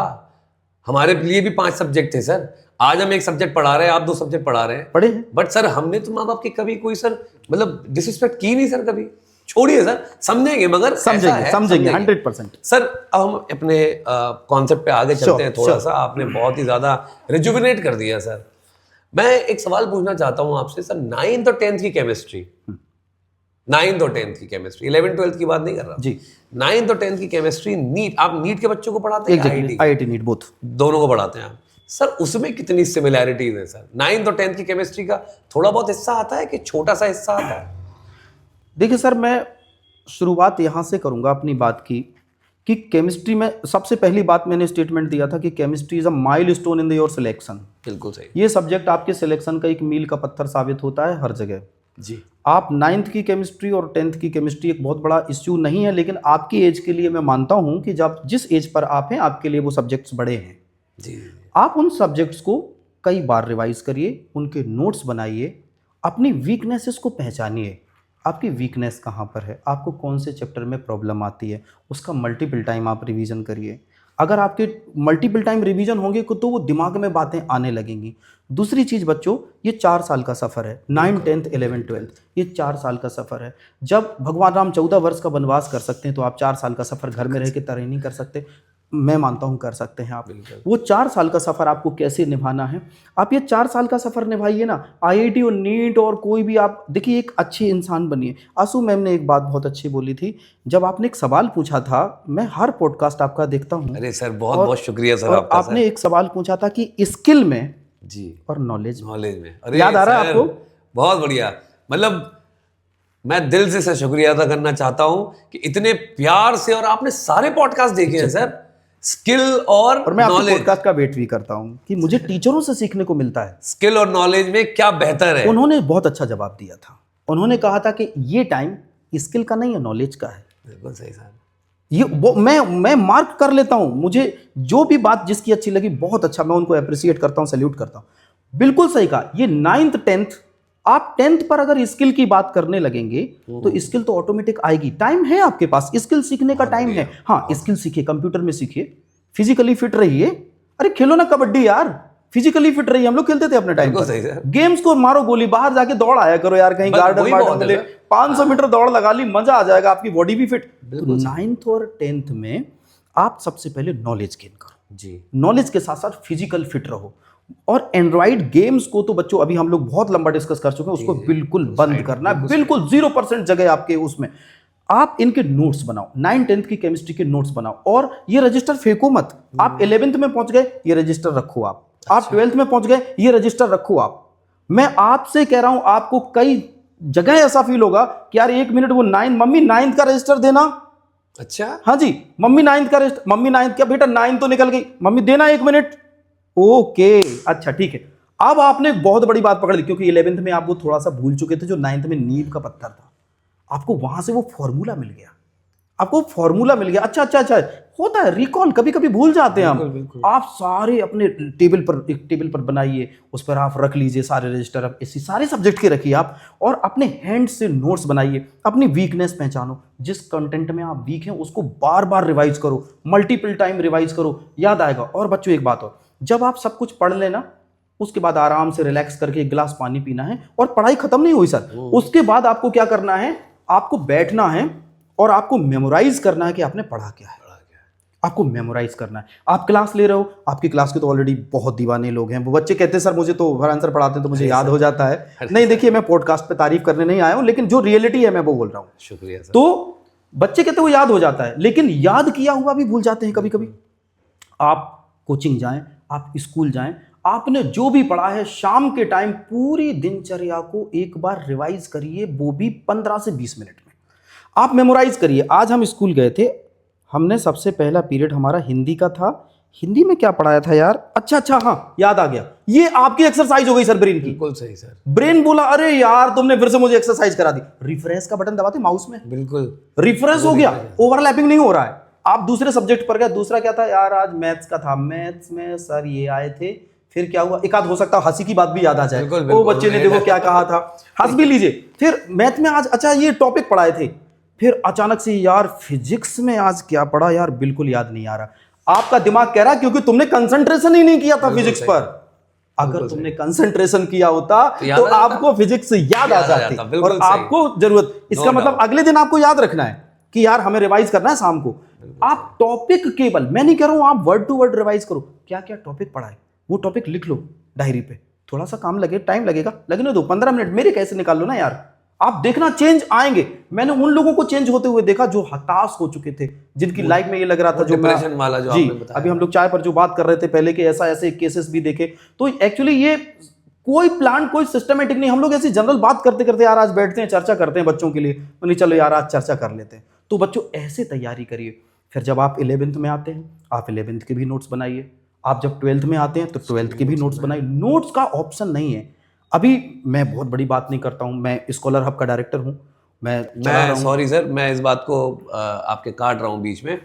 हमारे लिए भी 5 सब्जेक्ट थे सर। आज हम 1 सब्जेक्ट पढ़ा रहे हैं, आप 2 सब्जेक्ट पढ़ा रहे हैं, पढ़े हैं। बट सर हमने तो माँ बाप की कभी कोई सर मतलब डिसरिस्पेक्ट की नहीं सर कभी। छोड़िए सर, समझेंगे, मगर समझेंगे 100%। सर अब हम अपने कॉन्सेप्ट पे आगे चलते हैं थोड़ा सा। आपने बहुत ही ज्यादा रिजुविनेट कर दिया सर। मैं एक सवाल पूछना चाहता हूँ आपसे सर। 9th और 10th की केमिस्ट्री, 9th और 10th की केमिस्ट्री, 11th 12th की बात नहीं कर रहा जी। 9th और 10th की केमिस्ट्री, नीट, आप नीट के बच्चों को पढ़ाते हैं? IIT नीट बोथ, दोनों को पढ़ाते हैं आप सर। उसमें कितनी सिमिलैरिटीज है सर? 9th और 10th की केमिस्ट्री का थोड़ा बहुत हिस्सा आता है कि छोटा सा हिस्सा आता है? देखिए सर, मैं शुरुआत यहाँ से करूँगा अपनी बात की कि केमिस्ट्री में सबसे पहली बात मैंने स्टेटमेंट दिया था कि chemistry is a milestone in your selection. बिल्कुल सही। ये सब्जेक्ट आपके सिलेक्शन का एक मील का पत्थर साबित होता है हर जगह जी। आप 9th की केमिस्ट्री और 10th की केमिस्ट्री एक बहुत बड़ा इश्यू नहीं है, लेकिन आपकी एज के लिए मैं मानता हूँ कि जब जिस एज पर आप हैं आपके लिए वो सब्जेक्ट्स बड़े हैं जी। आप उन सब्जेक्ट्स को कई बार रिवाइज करिए, उनके नोट्स बनाइए, अपनी वीकनेसेस को पहचानिए। आपकी वीकनेस कहाँ पर है, आपको कौन से चैप्टर में प्रॉब्लम आती है, उसका मल्टीपल टाइम आप रिवीजन करिए। अगर आपके मल्टीपल टाइम रिवीजन होंगे तो वो दिमाग में बातें आने लगेंगी। दूसरी चीज़ बच्चों, ये 4 साल का सफ़र है। 9th 10th 11th 12th ये 4 साल का सफ़र है। जब भगवान राम 14 वर्ष का वनवास कर सकते हैं तो आप 4 साल का सफ़र घर में रह के तय नहीं कर सकते? मैं मानता हूँ कर सकते हैं आप। वो 4 साल का सफ़र आपको कैसे निभाना है, आप ये 4 साल का सफ़र निभाइए ना। IIT और नीट और कोई भी आप देखिए, एक अच्छे इंसान बनिए। आंसू मैम ने एक बात बहुत अच्छी बोली थी, जब आपने एक सवाल पूछा था, मैं हर पॉडकास्ट आपका देखता हूँ। अरे सर बहुत बहुत शुक्रिया सर आपका। आपने एक सवाल पूछा था कि स्किल में जी और नॉलेज में। अरे याद आ रहा है आपको? बहुत बढ़िया। मतलब मैं दिल से सर शुक्रिया अदा करना चाहता हूँ कि इतने प्यार से, और आपने सारे पॉडकास्ट देखे हैं सर, स्किल और मैं आपके नॉलेज, पॉडकास्ट का वेट भी करता हूँ कि मुझे टीचरों से सीखने को मिलता है। स्किल और नॉलेज में क्या बेहतर है? उन्होंने बहुत अच्छा जवाब दिया था। उन्होंने कहा था कि ये टाइम स्किल का नहीं है, नॉलेज का है। बिल्कुल सही साहब। ये वो मैं मार्क कर लेता हूं। मुझे जो भी बात जिसकी अच्छी लगी, बहुत अच्छा, मैं उनको अप्रिशिएट करता हूं, सैल्यूट करता हूं। बिल्कुल सही कहा। ये 9th 10th, आप 10th पर अगर स्किल की बात करने लगेंगे तो स्किल तो ऑटोमेटिक आएगी। टाइम है आपके पास, स्किल सीखने का टाइम है। हाँ, स्किल सीखिए, कंप्यूटर में सीखिए, फिजिकली फिट रहिए। अरे खेलो ना कबड्डी यार, फिजिकली फिट रहिए। हम लोग खेलते थे अपने टाइम बिल्कुल पर। सही सर। गेम्स को मारो गोली, बाहर जाके दौड़ आया करो यार, कहीं बस गार्डन वही वार्डन बहुत है मिले, सर। 500 मीटर दौड़ लगा ली, मजा आ जाएगा, आपकी बॉडी भी फिट। बिल्कुल सही। 9th और 10th में आप सबसे पहले नॉलेज गेन करो। जी, नॉलेज के साथ साथ फिजिकल फिट रहो। और एंड्रॉइड गेम्स को तो बच्चों अभी हम लोग बहुत लंबा डिस्कस कर चुके हैं, उसको बिल्कुल बंद करना है। बिल्कुल 0% जगह आपके उसमें। आप इनके नोट्स बनाओ, 9 10th की केमिस्ट्री के नोट्स बनाओ, और ये रजिस्टर फेंको मत। आप 11th में पहुंच गए, ये रजिस्टर रखो। आप 12th में पहुंच गए, ये रजिस्टर रखो। मैं आपसे कह रहा हूं, आपको कई जगह ऐसा फील होगा कि यार 1 मिनट, वो 9 मम्मी 9th का रजिस्टर देना। अच्छा, हाँ जी, मम्मी 9th का रजिस्टर, मम्मी 9th क्या बेटा, 9 तो निकल गई, मम्मी देना 1 मिनट। ओके, अच्छा ठीक है। अब आपने एक बहुत बड़ी बात पकड़ ली, क्योंकि 11th में आप वो थोड़ा सा भूल चुके थे, जो 9th में नींव का पत्थर था। आपको वहां से वो फॉर्मूला मिल गया, आपको फॉर्मूला मिल गया। अच्छा अच्छा अच्छा, होता है रिकॉल, कभी कभी भूल जाते हैं हम। बिल्कुल। आप सारे अपने टेबल पर, एक टेबल पर बनाइए, उस पर आप रख लीजिए सारे रजिस्टर, अब इसी सारे सब्जेक्ट के रखिए आप, और अपने हैंड से नोट्स बनाइए। अपनी वीकनेस पहचानो, जिस कंटेंट में आप वीक हैं उसको बार बार रिवाइज करो, मल्टीपल टाइम रिवाइज करो, याद आएगा। और बच्चों एक बात और, जब आप सब कुछ पढ़ लेना, उसके बाद आराम से रिलैक्स करके एक गिलास पानी पीना है, और पढ़ाई खत्म नहीं हुई सर। उसके बाद आपको क्या करना है, आपको बैठना है और आपको मेमोराइज करना है कि आपने पढ़ा क्या है। आपको मेमोराइज करना है। आप क्लास ले रहे हो, आपकी क्लास के तो ऑलरेडी बहुत दीवाने लोग हैं। वो बच्चे कहते हैं सर मुझे तो हर आंसर पढ़ाते हैं तो मुझे याद हो जाता है। नहीं देखिए, मैं पॉडकास्ट पे तारीफ करने नहीं आया हूं, लेकिन जो रियलिटी है मैं वो बोल रहा हूं। शुक्रिया सर। तो बच्चे कहते हैं वो याद हो जाता है, लेकिन याद किया हुआ भी भूल जाते हैं कभी कभी। आप कोचिंग जाएं, आप स्कूल जाएं, आपने जो भी पढ़ा है शाम के टाइम पूरी दिनचर्या को एक बार रिवाइज करिए, वो भी 15 से 20 मिनट में आप मेमोराइज करिए। आज हम स्कूल गए थे, हमने सबसे पहला पीरियड हमारा हिंदी का था। हिंदी में क्या पढ़ाया था यार, अच्छा हाँ याद आ गया, ये आपकी एक्सरसाइज हो गई सर ब्रेन की। बिल्कुल सही सर। ब्रेन बोला अरे यार तुमने फिर से मुझे एक्सरसाइज करा दी। रिफ्रेश का बटन दबाते माउस में, बिल्कुल रिफ्रेश हो गया, ओवरलैपिंग नहीं हो रहा है। आप दूसरे सब्जेक्ट पर गए, दूसरा क्या था यार, आज मैथ्स का था, मैथ्स में सर ये आए थे, फिर क्या हुआ, एक आध हो सकता है हंसी की बात भी याद आ जाए, वो बच्चे ने देखो क्या कहा था, हंस भी लीजिए। फिर मैथ में आज अच्छा ये टॉपिक पढ़ाए थे, फिर अचानक से यार फिजिक्स में आज क्या पढ़ा यार, बिल्कुल याद नहीं आ रहा। आपका दिमाग कह रहा है क्योंकि तुमने कंसंट्रेशन ही नहीं किया था फिजिक्स पर। अगर तुमने कंसंट्रेशन किया होता तो आपको फिजिक्स याद आ जाती, और आपको जरूरत, इसका मतलब अगले दिन आपको याद रखना है कि यार हमें रिवाइज करना है शाम को। आप टॉपिक केवल, मैं नहीं कह रहा हूं आप वर्ड टू वर्ड रिवाइज करो, क्या क्या टॉपिक पढ़ा है वो टॉपिक लिख लो डायरी पे। थोड़ा सा काम लगे, टाइम लगेगा, लगने दो 15 मिनट, मेरे कैसे निकाल लो ना यार। आप देखना चेंज आएंगे। मैंने उन लोगों को चेंज होते हुए देखा जो हताश हो चुके थे, जिनकी लाइफ में ये लग रहा था, जो डिप्रेशन वाला जो जी, आपने बताया। अभी हम लोग चाय पर जो बात कर रहे थे पहले के, ऐसा ऐसे केसेस भी देखे। तो एक्चुअली ये कोई प्लान, कोई सिस्टमेटिक नहीं, हम लोग ऐसी जनरल बात करते करते यार आज बैठते हैं, चर्चा करते हैं बच्चों के लिए, नहीं चलो यार आज चर्चा कर लेते हैं। तो बच्चों ऐसे तैयारी करिए। फिर जब आप 11th में आते हैं, आप 11th के भी नोट्स बनाइए। आप जब 12th में आते हैं तो 12th के भी नोट्स बनाइए। नोट्स का ऑप्शन नहीं है। अभी मैं बहुत बड़ी बात नहीं करता हूं, मैं स्कॉलर हब का डायरेक्टर हूं। मैं सॉरी सर, मैं इस बात को आपके काट रहा हूं बीच में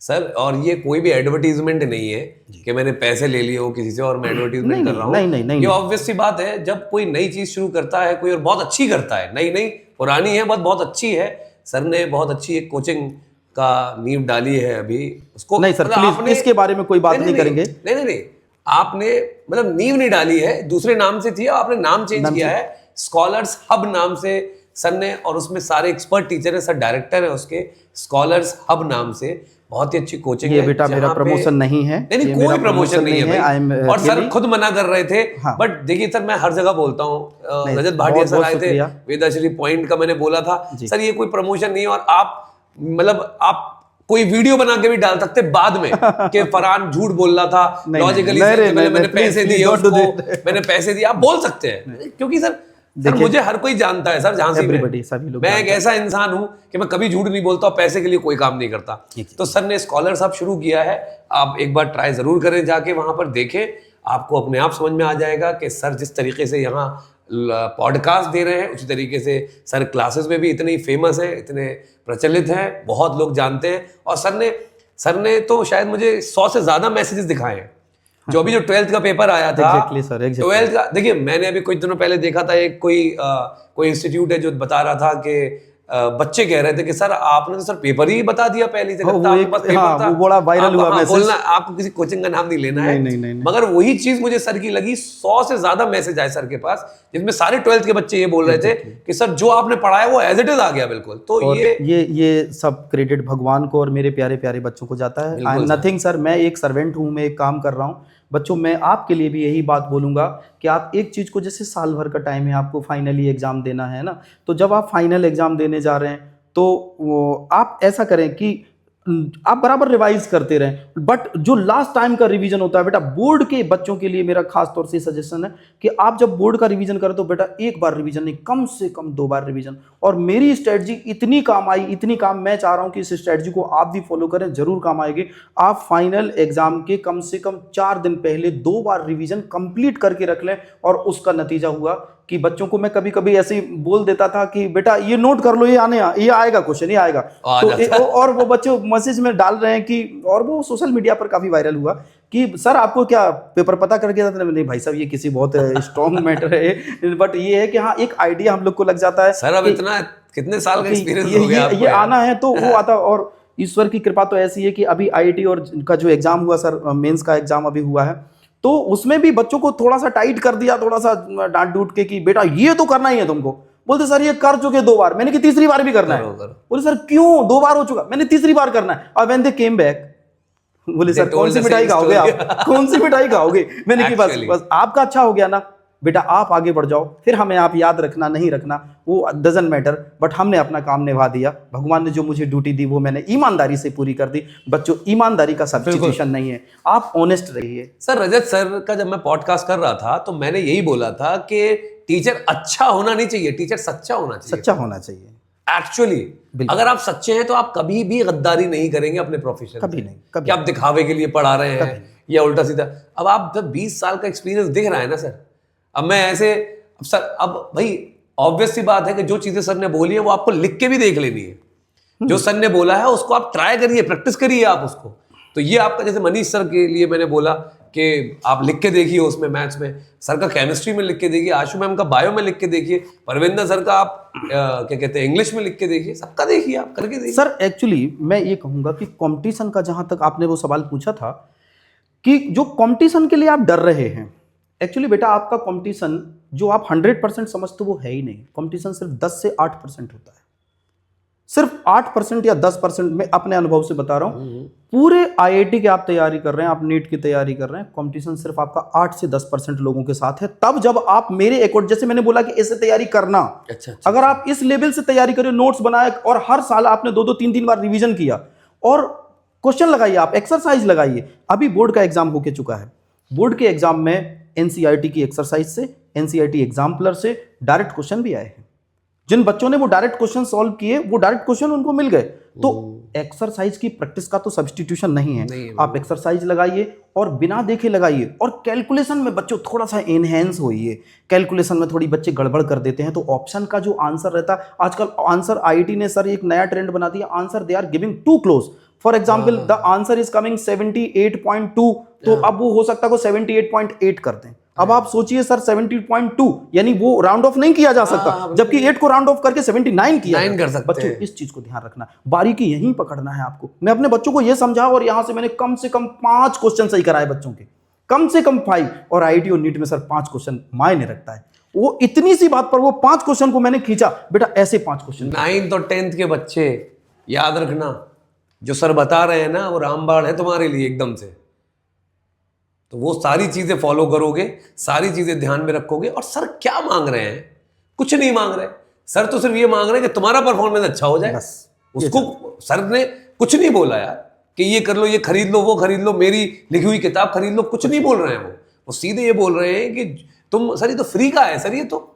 सर, और ये कोई भी एडवर्टीजमेंट नहीं है कि मैंने पैसे ले लिए हो किसी से और मैं एडवर्टीजमेंट कर रहा हूँ। नहीं, ये ऑब्वियस सी बात है, जब कोई नई चीज शुरू करता है कोई और बहुत अच्छी करता है, नई पुरानी है बहुत अच्छी है, सर ने बहुत अच्छी एक कोचिंग का नींव डाली है अभी उसको। नहीं सर प्लीज इसके बारे में कोई बात नहीं करेंगे। नहीं, आपने मतलब नींव नहीं डाली है, दूसरे नाम से थी, आपने नाम चेंज किया है, स्कॉलर्स हब नाम से सर ने, और उसमें सारे एक्सपर्ट टीचर है, सर डायरेक्टर है उसके, स्कॉलर्स हब नाम से बहुत ही अच्छी कोचिंग है। ये बेटा मेरा प्रमोशन नहीं है, नहीं कोई प्रमोशन नहीं है भाई, और सर खुद मना कर रहे थे। बट देखिए सर, मैं हर जगह बोलता हूँ, रजत भाटिया सर आए थे, वेदाश्री पॉइंट का मैंने बोला था सर, ये कोई प्रमोशन नहीं है। और आप मतलब आप कोई वीडियो बना के भी डाल सकते बाद में कि फरहान झूठ बोल रहा था लॉजिकली, मैंने पैसे दिए उसको, मैंने पैसे दिए, आप बोल सकते हैं, क्योंकि सर सर मुझे हर कोई जानता है सर, झांसी में सभी लोग मैं एक ऐसा इंसान हूं कि मैं कभी झूठ नहीं बोलता और पैसे के लिए कोई काम नहीं करता। तो सर ने स्कॉलर्स हब शुरू किया है, आप एक बार ट्राई जरूर करें, जाके वहां पर देखें, आपको अपने आप समझ में आ जाएगा कि सर जिस तरीके से यहाँ पॉडकास्ट दे रहे हैं उसी तरीके से सर क्लासेस में भी इतने फेमस है, इतने प्रचलित हैं, बहुत लोग जानते हैं। और सर ने तो शायद मुझे 100 से ज्यादा मैसेजेस दिखाए हैं। जो अभी जो 12th का पेपर आया था, 12th का, देखिए मैंने अभी कुछ दिनों पहले देखा था, एक कोई इंस्टीट्यूट है जो बता रहा था कि बच्चे कह रहे थे कि सर आपने तो सर पेपर ही बता दिया पहले से, वो बड़ा वायरल हुआ मैसेज। बोलना आपको किसी कोचिंग का नाम नहीं लेना है, नहीं। मगर वही चीज मुझे सर की लगी, 100 से ज्यादा मैसेज आए सर के पास, जिसमें सारे 12th के बच्चे ये बोल रहे थे कि सर जो आपने पढ़ाया वो एज इट इज आ गया बिल्कुल। तो ये सब क्रेडिट भगवान को और मेरे प्यारे प्यारे बच्चों को जाता है। आई एम नथिंग सर, मैं एक सर्वेंट हूँ, मैं एक काम कर रहा हूँ। बच्चों मैं आपके लिए भी यही बात बोलूँगा कि आप एक चीज़ को, जैसे साल भर का टाइम है, आपको फाइनली एग्ज़ाम देना है ना, तो जब आप फाइनल एग्ज़ाम देने जा रहे हैं तो आप ऐसा करें कि आप बराबर रिवाइज करते रहें। बट जो लास्ट टाइम का रिवीजन होता है बेटा, बोर्ड के बच्चों के लिए मेरा खास तौर से सजेशन है कि आप जब बोर्ड का रिवीजन करें तो बेटा एक बार रिवीजन नहीं, कम से कम 2 बार रिवीजन। और मेरी स्ट्रेटजी इतनी काम आई, इतनी काम, मैं चाह रहा हूं कि इस स्ट्रेटजी को आप भी फॉलो करें, जरूर काम आएगी। आप फाइनल एग्जाम के कम से कम 4 दिन पहले 2 बार रिवीजन कंप्लीट करके रख लें। और उसका नतीजा हुआ कि बच्चों को मैं कभी कभी ऐसे ही बोल देता था कि बेटा ये नोट कर लो, ये आएगा क्वेश्चन, ये आएगा। तो और वो बच्चे मैसेज में डाल रहे हैं कि, और वो सोशल मीडिया पर काफी वायरल हुआ कि सर आपको क्या पेपर पता करके जाता है? नहीं भाई साहब, ये किसी बहुत स्ट्रॉन्ग मैटर है, बट ये है कि हाँ एक आइडिया हम लोग को लग जाता है। सर अब इतना कितने साल का एक्सपीरियंस हो गया ये आना है तो वो आता। और ईश्वर की कृपा तो ऐसी है कि अभी IIT और का जो एग्जाम हुआ सर, मेंस का एग्जाम अभी हुआ है, तो उसमें भी बच्चों को थोड़ा सा टाइट कर दिया, थोड़ा सा डांट डूट के कि बेटा ये तो करना ही है तुमको। बोलते सर ये कर चुके 2 बार, मैंने कि तीसरी बार भी करना है। बोले सर क्यों, 2 बार हो चुका, मैंने तीसरी बार करना है। और व्हेन दे केम बैक, बोले सर कौन सी मिठाई खाओगे आप, कौन सी मिठाई खाओगे? मैंने कि बस आपका अच्छा हो गया ना बेटा, आप आगे बढ़ जाओ, फिर हमें आप याद रखना नहीं रखना वो डजंट मैटर, बट हमने अपना काम निभा दिया। भगवान ने जो मुझे ड्यूटी दी वो मैंने ईमानदारी से पूरी कर दी। बच्चों नहीं का सब्स्टिट्यूशन नहीं है, आप ऑनेस्ट रहिए। सर रजत सर का जब मैं पॉडकास्ट कर रहा था तो मैंने यही बोला था कि टीचर अच्छा होना नहीं चाहिए, टीचर सच्चा होना चाहिए। सच्चा होना चाहिए एक्चुअली। अगर आप सच्चे हैं तो आप कभी भी गद्दारी नहीं करेंगे अपने प्रोफेशन, कभी नहीं, कभी कि आप दिखावे के लिए पढ़ा रहे हैं या उल्टा सीधा। अब आप जब 20 साल का एक्सपीरियंस दिख रहा है ना सर, अब मैं ऐसे, अब सर अब भाई ऑब्वियस सी बात है कि जो चीजें सर ने बोली है वो आपको लिख के भी देख लेनी है। जो सर ने बोला है उसको आप ट्राई करिए, प्रैक्टिस करिए आप उसको। तो ये आपका, जैसे मनीष सर के लिए मैंने बोला कि आप लिख के देखिए, उसमें मैथ्स में सर का केमिस्ट्री में लिख के देखिए, आशु मैम का बायो में लिख के देखिए, परविंदर सर का आप क्या कहते हैं इंग्लिश में लिख के देखिए, सबका देखिए, आप करके देखिए। सर एक्चुअली मैं ये कहूंगा कि कंपटीशन का, जहां तक आपने वो सवाल पूछा था कि जो कंपटीशन के लिए आप डर रहे हैं, एक्चुअली बेटा आपका कंपटीशन जो आप 100% समझते हो वो है ही नहीं। कंपटीशन सिर्फ 10 से 8% होता है, सिर्फ 8% या 10%। मैं अपने अनुभव से बता रहा हूं, पूरे IIT की आप तैयारी कर रहे हैं, आप नीट की तैयारी कर रहे हैं, कंपटीशन सिर्फ आपका 8 से 10% लोगों के साथ है। तब जब आप मेरे अकॉर्ड, जैसे मैंने बोला कि ऐसे तैयारी करना, अच्छा। अगर आप इस लेवल से तैयारी करें, नोट्स बनाए और हर साल आपने 2-2, 3-3 बार रिवीजन किया और क्वेश्चन लगाइए, आप एक्सरसाइज लगाइए। अभी बोर्ड का एग्जाम होके चुका है, बोर्ड के एग्जाम में NCERT की एक्सरसाइज से, NCERT एग्जाम्पलर से डायरेक्ट क्वेश्चन भी आए हैं। जिन बच्चों ने वो डायरेक्ट क्वेश्चन सॉल्व किए, वो डायरेक्ट क्वेश्चन उनको मिल गए। तो एक्सरसाइज की प्रैक्टिस का तो सब्स्टिट्यूशन नहीं है। आप एक्सरसाइज लगाइए और बिना देखे लगाइए, और कैलकुलेशन में बच्चों थोड़ा सा एनहेंस होइए। कैलकुलेशन में थोड़ी बच्चे गड़बड़ कर देते हैं, तो ऑप्शन का जो आंसर रहता है, आजकल आंसर IIT ने सर एक नया ट्रेंड बना दिया, answer they are giving too close. For example the answer is coming 78.2, तो अब वो हो सकता है को 78.8 कर दें। अब आप सोचिए सर 70.2, यानी वो राउंड ऑफ नहीं किया जा सकता, जबकि 8 को राउंड ऑफ करके 79 किया कर सकते। बच्चों इस चीज को ध्यान रखना, बारीकी यहीं पकड़ना है आपको। मैं अपने बच्चों को ये समझा, और यहां से मैंने कम से कम 5 क्वेश्चन सही कराए बच्चों के, कम से कम 5। और IIT और नीट में सर 5 क्वेश्चन मायने रखता है। वो इतनी सी बात पर वो 5 क्वेश्चन को मैंने खींचा, बेटा ऐसे 5 क्वेश्चन। 9th और 10th के बच्चे याद रखना, जो सर बता रहे हैं ना वो रामबाण है तुम्हारे लिए एकदम से। तो वो सारी चीजें फॉलो करोगे, सारी चीजें ध्यान में रखोगे। और सर क्या मांग रहे हैं? कुछ नहीं मांग रहे सर, तो सिर्फ ये मांग रहे हैं कि तुम्हारा परफॉर्मेंस अच्छा हो जाए। उसको सर ने कुछ नहीं बोला यार कि ये कर लो, ये खरीद लो, वो खरीद लो, मेरी लिखी हुई किताब खरीद लो, कुछ नहीं बोल रहे हैं। वो सीधे ये बोल रहे हैं कि तुम, सर ये तो फ्री का है सर, ये तो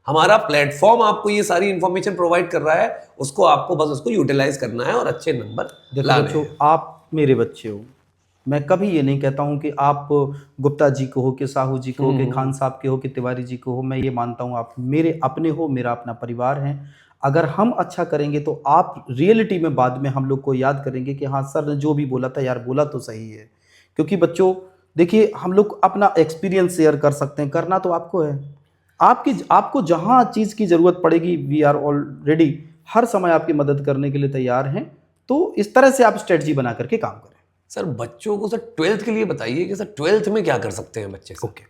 हमारा प्लेटफॉर्म आपको ये सारी इंफॉर्मेशन प्रोवाइड कर रहा है, उसको आपको बस उसको यूटिलाइज करना है और अच्छे नंबर देखो लाने बच्चों, हैं। आप मेरे बच्चे हो, मैं कभी ये नहीं कहता हूँ कि आप गुप्ता जी को हो, कि साहू जी को हो, कि खान साहब के हो, कि तिवारी जी को हो। मैं ये मानता हूँ आप मेरे अपने हो, मेरा अपना परिवार है। अगर हम अच्छा करेंगे तो आप रियलिटी में बाद में हम लोग को याद करेंगे कि हाँ सर ने जो भी बोला था यार, बोला तो सही है। क्योंकि बच्चों देखिए, हम लोग अपना एक्सपीरियंस शेयर कर सकते हैं, करना तो आपको है। आपको जहाँ चीज़ की ज़रूरत पड़ेगी, वी आर ऑलरेडी हर समय आपकी मदद करने के लिए तैयार हैं। तो इस तरह से आप स्ट्रेटजी बना करके काम करें। सर बच्चों को सर 12th के लिए बताइए कि सर 12th में क्या कर सकते हैं बच्चे सर? ओके सर,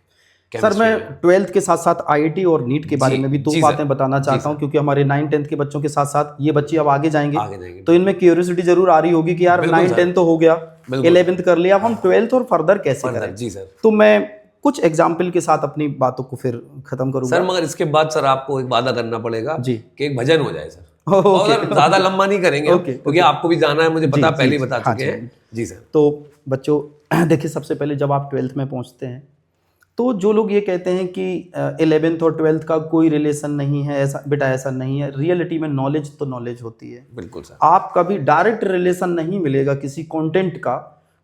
केमिस्ट्री मैं में। 12th के साथ साथ आईआईटी और नीट के बारे जी, में भी दो जी सर, बातें बताना जी चाहता हूँ, सर। क्योंकि हमारे 9-10th के बच्चों के साथ साथ ये बच्चे अब आगे जाएंगे, आगे जाएंगे। तो इनमें क्यूरियोसिटी जरूर आ रही होगी कि यार बिल्कुल 9-10 सर, तो हो गया, बिल्कुल 11th कर लिया, अब हम 12th और फर्दर कैसे फर्दर। करें। जी सर। तो मैं कुछ एग्जाम्पल के साथ अपनी बातों को फिर खत्म सर करूंगा। मगर इसके बाद सर आपको एक वादा करना पड़ेगा जी। कि एक भजन हो जाए सर। ओके, और सर ज्यादा ओके, लंबा नहीं करेंगे हम, ओके, क्योंकि ओके। आपको भी जाना है, मुझे जी पता जी पहले ही जी, बता हाँ चुके जी। हैं। जी सर। तो बच्चों देखिए, सबसे पहले जब आप 12th में पहुंचते हैं तो जो लोग ये कहते हैं कि 11th और 12th का कोई रिलेशन नहीं है, ऐसा बेटा ऐसा नहीं है। रियलिटी में नॉलेज तो नॉलेज होती है। बिल्कुल सर। आप कभी डायरेक्ट रिलेशन नहीं मिलेगा किसी कंटेंट का,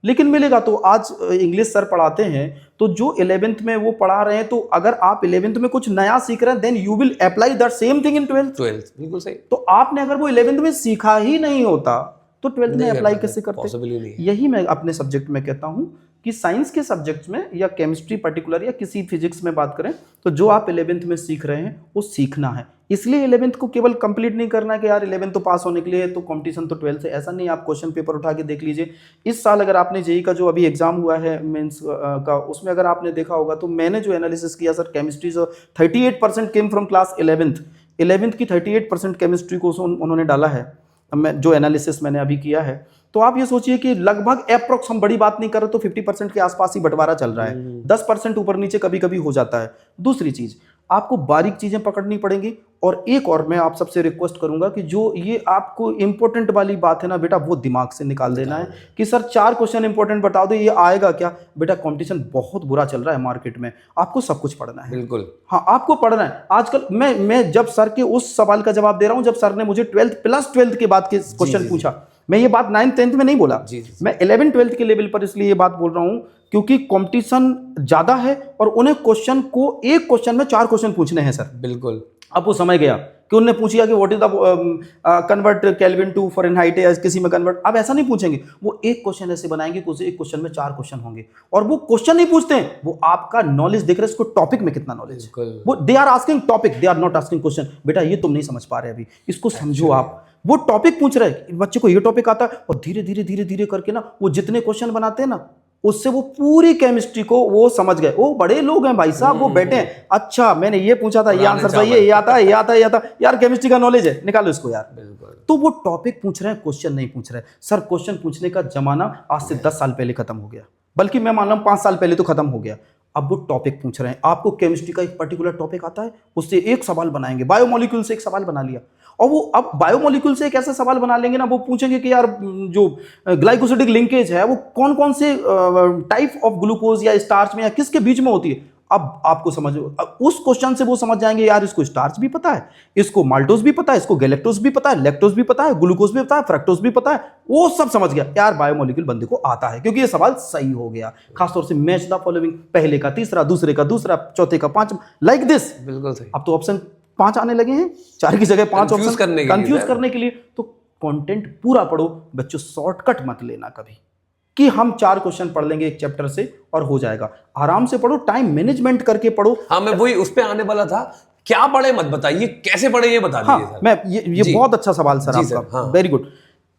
लेकिन मिलेगा तो आज इंग्लिश सर पढ़ाते हैं, तो जो 11th में वो पढ़ा रहे हैं, तो अगर आप 11th में कुछ नया सीख रहे हैं, then you will apply that same thing in 12th। 12th बिल्कुल सही। तो आपने अगर वो 11th में सीखा ही नहीं होता तो 12th में नहीं अप्लाई करना कैसे सर, करते। पॉसिबल ही नहीं है। यही मैं अपने सब्जेक्ट में कहता हूं कि साइंस के सब्जेक्ट्स में या केमिस्ट्री पर्टिकुलर या किसी फिजिक्स में बात करें, तो जो आप 11th में सीख रहे हैं वो सीखना है। इसलिए 11th को केवल कंप्लीट नहीं करना है कि यार 11th तो पास होने के लिए है, तो कंपटीशन तो 12th से, ऐसा नहीं। आप क्वेश्चन पेपर उठा के देख लीजिए। इस साल अगर आपने जेईई का जो अभी एग्जाम हुआ है मेंस का, उसमें अगर आपने देखा होगा तो मैंने जो एनालिसिस किया सर, केमिस्ट्री जो 38% केम फ्रॉम क्लास 11th की 38% केमिस्ट्री को उन्होंने डाला है। मैं जो एनालिसिस मैंने अभी किया है, तो आप ये सोचिए कि लगभग अप्रोक्स, हम बड़ी बात नहीं कर रहे, तो 50% के आसपास ही बंटवारा चल रहा है। 10% ऊपर नीचे कभी कभी हो जाता है। दूसरी चीज, आपको बारीक चीजें पकड़नी पड़ेंगी। और एक और मैं आप सबसे रिक्वेस्ट करूंगा कि जो ये आपको इंपॉर्टेंट वाली बात है ना बेटा, वो दिमाग से निकाल देना है कि सर 4 क्वेश्चन इंपॉर्टेंट बता दो, ये आएगा क्या। बेटा कंपटीशन बहुत बुरा चल रहा है मार्केट में, आपको सब कुछ पढ़ना है। बिल्कुल। हाँ, आपको पढ़ना है। आजकल मैं जब सर के उस सवाल का जवाब दे रहा हूं, जब सर ने मुझे 12th प्लस 12th के बाद के क्वेश्चन पूछा, मैं ये बात 9th-10th में नहीं बोला, मैं 11th-12th के लेवल पर इसलिए ये बात बोल रहा हूं क्योंकि कंपटीशन ज्यादा है और उन्हें क्वेश्चन को, एक क्वेश्चन में 4 क्वेश्चन पूछने हैं सर। बिल्कुल। अब वो समय गया कि उन्होंने पूछा कि what is the convert Kelvin to Fahrenheit, या किसी में कन्वर्ट। अब ऐसा नहीं पूछेंगे, वो एक क्वेश्चन ऐसे बनाएंगे कि उसे एक क्वेश्चन में 4 क्वेश्चन होंगे। और वो क्वेश्चन नहीं पूछते हैं, वो आपका नॉलेज देख रहे हैं, इसको टॉपिक में कितना नॉलेज है। वो they are asking topic, they are not asking question. बेटा ये तुम नहीं समझ पा रहे अभी, इसको समझो आप। वो टॉपिक पूछ रहे हैं, बच्चे को ये टॉपिक आता है, और धीरे धीरे धीरे धीरे करके ना वो जितने क्वेश्चन बनाते हैं ना, उससे वो पूरी केमिस्ट्री को वो समझ गए। वो बड़े लोग हैं भाई साहब, वो बैठे हैं, अच्छा मैंने ये पूछा था, ये आंसर सही है, ये आता है, ये आता है, ये आता है, यार केमिस्ट्री का नॉलेज है, निकालो इसको यार। तो वो टॉपिक पूछ रहे हैं, क्वेश्चन नहीं पूछ रहे। सर क्वेश्चन पूछने का जमाना आज से 10 साल पहले खत्म हो गया, बल्कि मैं मान रहा हूं 5 साल पहले तो खत्म हो गया। अब वो टॉपिक पूछ रहे हैं, आपको केमिस्ट्री का एक पर्टिकुलर टॉपिक आता है, उससे एक सवाल बनाएंगे। बायोमोलिक्यूल से एक सवाल बना लिया, और वो अब बायोमोलिक्यूल से एक ऐसा सवाल बना लेंगे ना, वो पूछेंगे कि यार जो ग्लाइकोसिडिक लिंकेज है वो कौन कौन से टाइप ऑफ ग्लूकोज या स्टार्च में या किसके बीच में होती है। अब आपको समझ, उस क्वेश्चन से वो समझ जाएंगे यार इसको स्टार्च भी पता है, इसको माल्टोज भी पता है, इसको गैलेक्टोज भी पता है, लैक्टोज भी पता है, ग्लूकोज भी पता है, फ्रक्टोज भी पता है। वो सब समझ गया यार, बायोमोलिक्यूल बंदे को आता है, क्योंकि ये सवाल सही हो गया। खासतौर से मैच द फॉलोइंग, पहले का तीसरा, दूसरे का दूसरा, चौथे का पांचवा, लाइक दिस। बिल्कुल सही। अब तो ऑप्शन 5 आने लगे हैं, 4 की जगह 5 ऑप्शन, कंफ्यूज करने के लिए। तो कंटेंट पूरा पढ़ो बच्चों, शॉर्टकट मत लेना कभी कि हम 4 क्वेश्चन पढ़ लेंगे एक चैप्टर से और हो जाएगा। आराम से पढ़ो, टाइम मैनेजमेंट करके पढ़ो। हाँ, मैं वही उस पे आने वाला था, क्या पढ़े मत बताइए, कैसे पढ़े ये बता दीजिए। हाँ, मैं ये बहुत अच्छा सवाल सर आपका, वेरी गुड।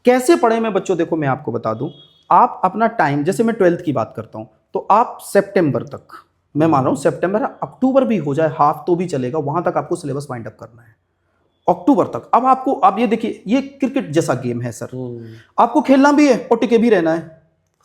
कैसे पढ़े मैं बच्चों, देखो मैं आपको बता दूं, आप अपना टाइम, जैसे मैं 12th की बात करता हूं, तो आप सितंबर तक, मैं मान रहा हूं सितंबर, अक्टूबर भी हो जाए, हाफ तो भी चलेगा, वहां तक आपको सिलेबस वाइंड अप करना है, अक्टूबर तक। अब आपको, अब ये देखिए, ये क्रिकेट जैसा गेम है सर, आपको खेलना भी है और टिके भी रहना है,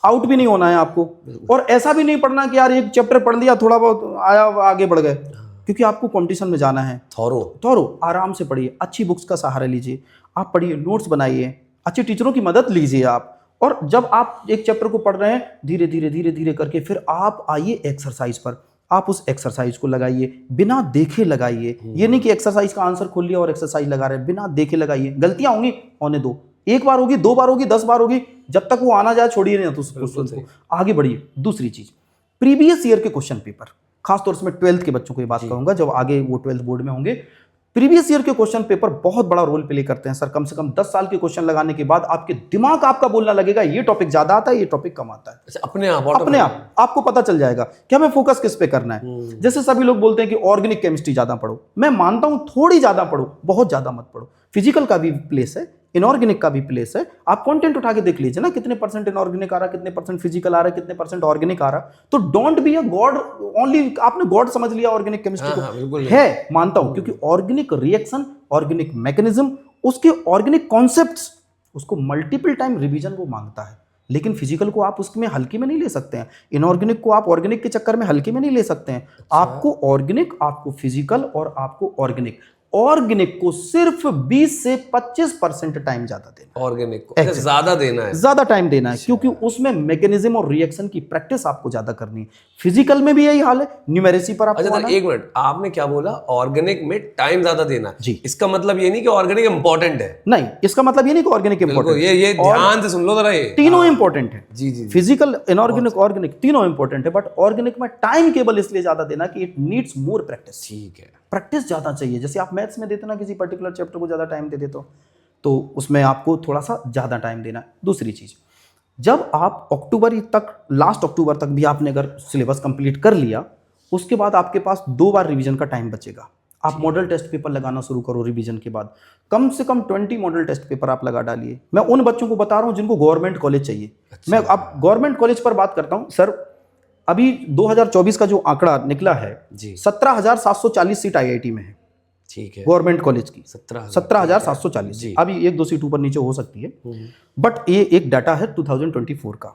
आउट भी नहीं होना है आपको। और ऐसा भी नहीं पढ़ना कि यार एक चैप्टर पढ़ लिया, थोड़ा बहुत आया, आगे बढ़ गए, क्योंकि आपको कंपटीशन में जाना है। थोरो आराम से पढ़िए, अच्छी बुक्स का सहारा लीजिए, आप पढ़िए, नोट्स बनाइए, अच्छे टीचरों की मदद लीजिए आप। और जब आप एक चैप्टर को पढ़ रहे हैं, धीरे धीरे धीरे धीरे करके फिर आप आइए एक्सरसाइज पर। आप उस एक्सरसाइज को लगाइए, बिना देखे लगाइए। ये नहीं कि एक्सरसाइज का आंसर खोल लिया और एक्सरसाइज लगा रहे हैं, बिना देखे लगाइए। गलतियां होंगी, होने दो, एक बार होगी, 2 बार होगी, 10 बार होगी, जब तक वो आना जाए छोड़िए नहीं तो उस क्वेश्चन को आगे बढ़िए। दूसरी चीज, प्रीवियस ईयर के क्वेश्चन पेपर, खासतौर से मैं 12th के बच्चों को ये बात कहूंगा जब आगे वो 12th बोर्ड में होंगे। प्रीवियस ईयर के क्वेश्चन पेपर बहुत बड़ा रोल प्ले करते हैं सर। कम से कम 10 साल के क्वेश्चन लगाने के बाद आपके दिमाग आपका बोलना लगेगा ये टॉपिक ज्यादा आता है, ये टॉपिक कम आता है। अच्छा, अपने आप आपको पता चल जाएगा कि हमें फोकस किस पे करना है। जैसे सभी लोग बोलते हैं कि ऑर्गेनिक केमिस्ट्री ज्यादा पढ़ो, मैं मानता हूं थोड़ी ज्यादा पढ़ो, बहुत ज्यादा मत पढ़ो। फिजिकल का भी प्लेस है, इनऑर्गेनिक का भी प्लेस है। आप कंटेंट उठा के देख लीजिए ना, कितने परसेंट इनऑर्गेनिक आ रहा है, कितने परसेंट फिजिकल आ रहा है, कितने परसेंट ऑर्गेनिक आ रहा है। तो don't be a God only, आपने गॉड समझ लिया ऑर्गेनिक केमिस्ट्री को। है, मानता हूं, क्योंकि ऑर्गेनिक रिएक्शन, ऑर्गेनिक मैकेनिज्म, उसके ऑर्गेनिक कॉन्सेप्ट्स, उसको मल्टीपल टाइम रिवीजन वो मांगता है। लेकिन फिजिकल को आप उसमें हल्के में नहीं ले सकते हैं, इनऑर्गेनिक को आप ऑर्गेनिक के चक्कर में हल्के में नहीं ले सकते हैं। आपको ऑर्गेनिक, आपको फिजिकल और आपको ऑर्गेनिक को सिर्फ 20 से 25% टाइम ज्यादा देना, ऑर्गेनिक को ज्यादा देना है, ज्यादा टाइम देना है, क्योंकि उसमें मैकेनिज्म और रिएक्शन की प्रैक्टिस आपको ज्यादा करनी है। फिजिकल में भी यही हाल है, न्यूमेरेसी पर आपको अच्छा सर, एक मिनट, आपने क्या बोला? ऑर्गेनिक में टाइम ज्यादा देना जी। इसका मतलब ये नहीं कि ऑर्गेनिक इंपॉर्टेंट है? नहीं, इसका मतलब ये नहीं कि ऑर्गेनिक इंपॉर्टेंट, ये ध्यान से सुन लो जरा, ये तीनों इंपॉर्टेंट है। जी जी, फिजिकल, इनऑर्गेनिक, ऑर्गेनिक तीनों इंपॉर्टेंट है। बट ऑर्गेनिक में टाइम केवल इसलिए ज्यादा देना कि इट नीड्स मोर प्रैक्टिस। ठीक है, प्रैक्टिस ज्यादा चाहिए। जैसे आप मैथ्स में देते ना, किसी पर्टिकुलर चैप्टर को ज्यादा टाइम दे देते हो, तो उसमें आपको थोड़ा सा ज्यादा टाइम देना है। दूसरी चीज, जब आप अक्टूबर तक, लास्ट अक्टूबर तक भी आपने अगर सिलेबस कंप्लीट कर लिया, उसके बाद आपके पास 2 बार रिवीजन का टाइम बचेगा। आप मॉडल टेस्ट पेपर लगाना शुरू करो रिवीजन के बाद। कम से कम 20 मॉडल टेस्ट पेपर आप लगा डालिए। मैं उन बच्चों को बता रहा हूं जिनको गवर्नमेंट कॉलेज चाहिए। मैं अब गवर्नमेंट कॉलेज पर बात करता हूं सर। अभी 2024 का जो आंकड़ा निकला है, 17,740 सीट आईआईटी में है। ठीक है, गवर्नमेंट कॉलेज की 17,740। जी। अभी 1-2 सीट ऊपर नीचे हो सकती है, बट ये एक डाटा है 2024 का।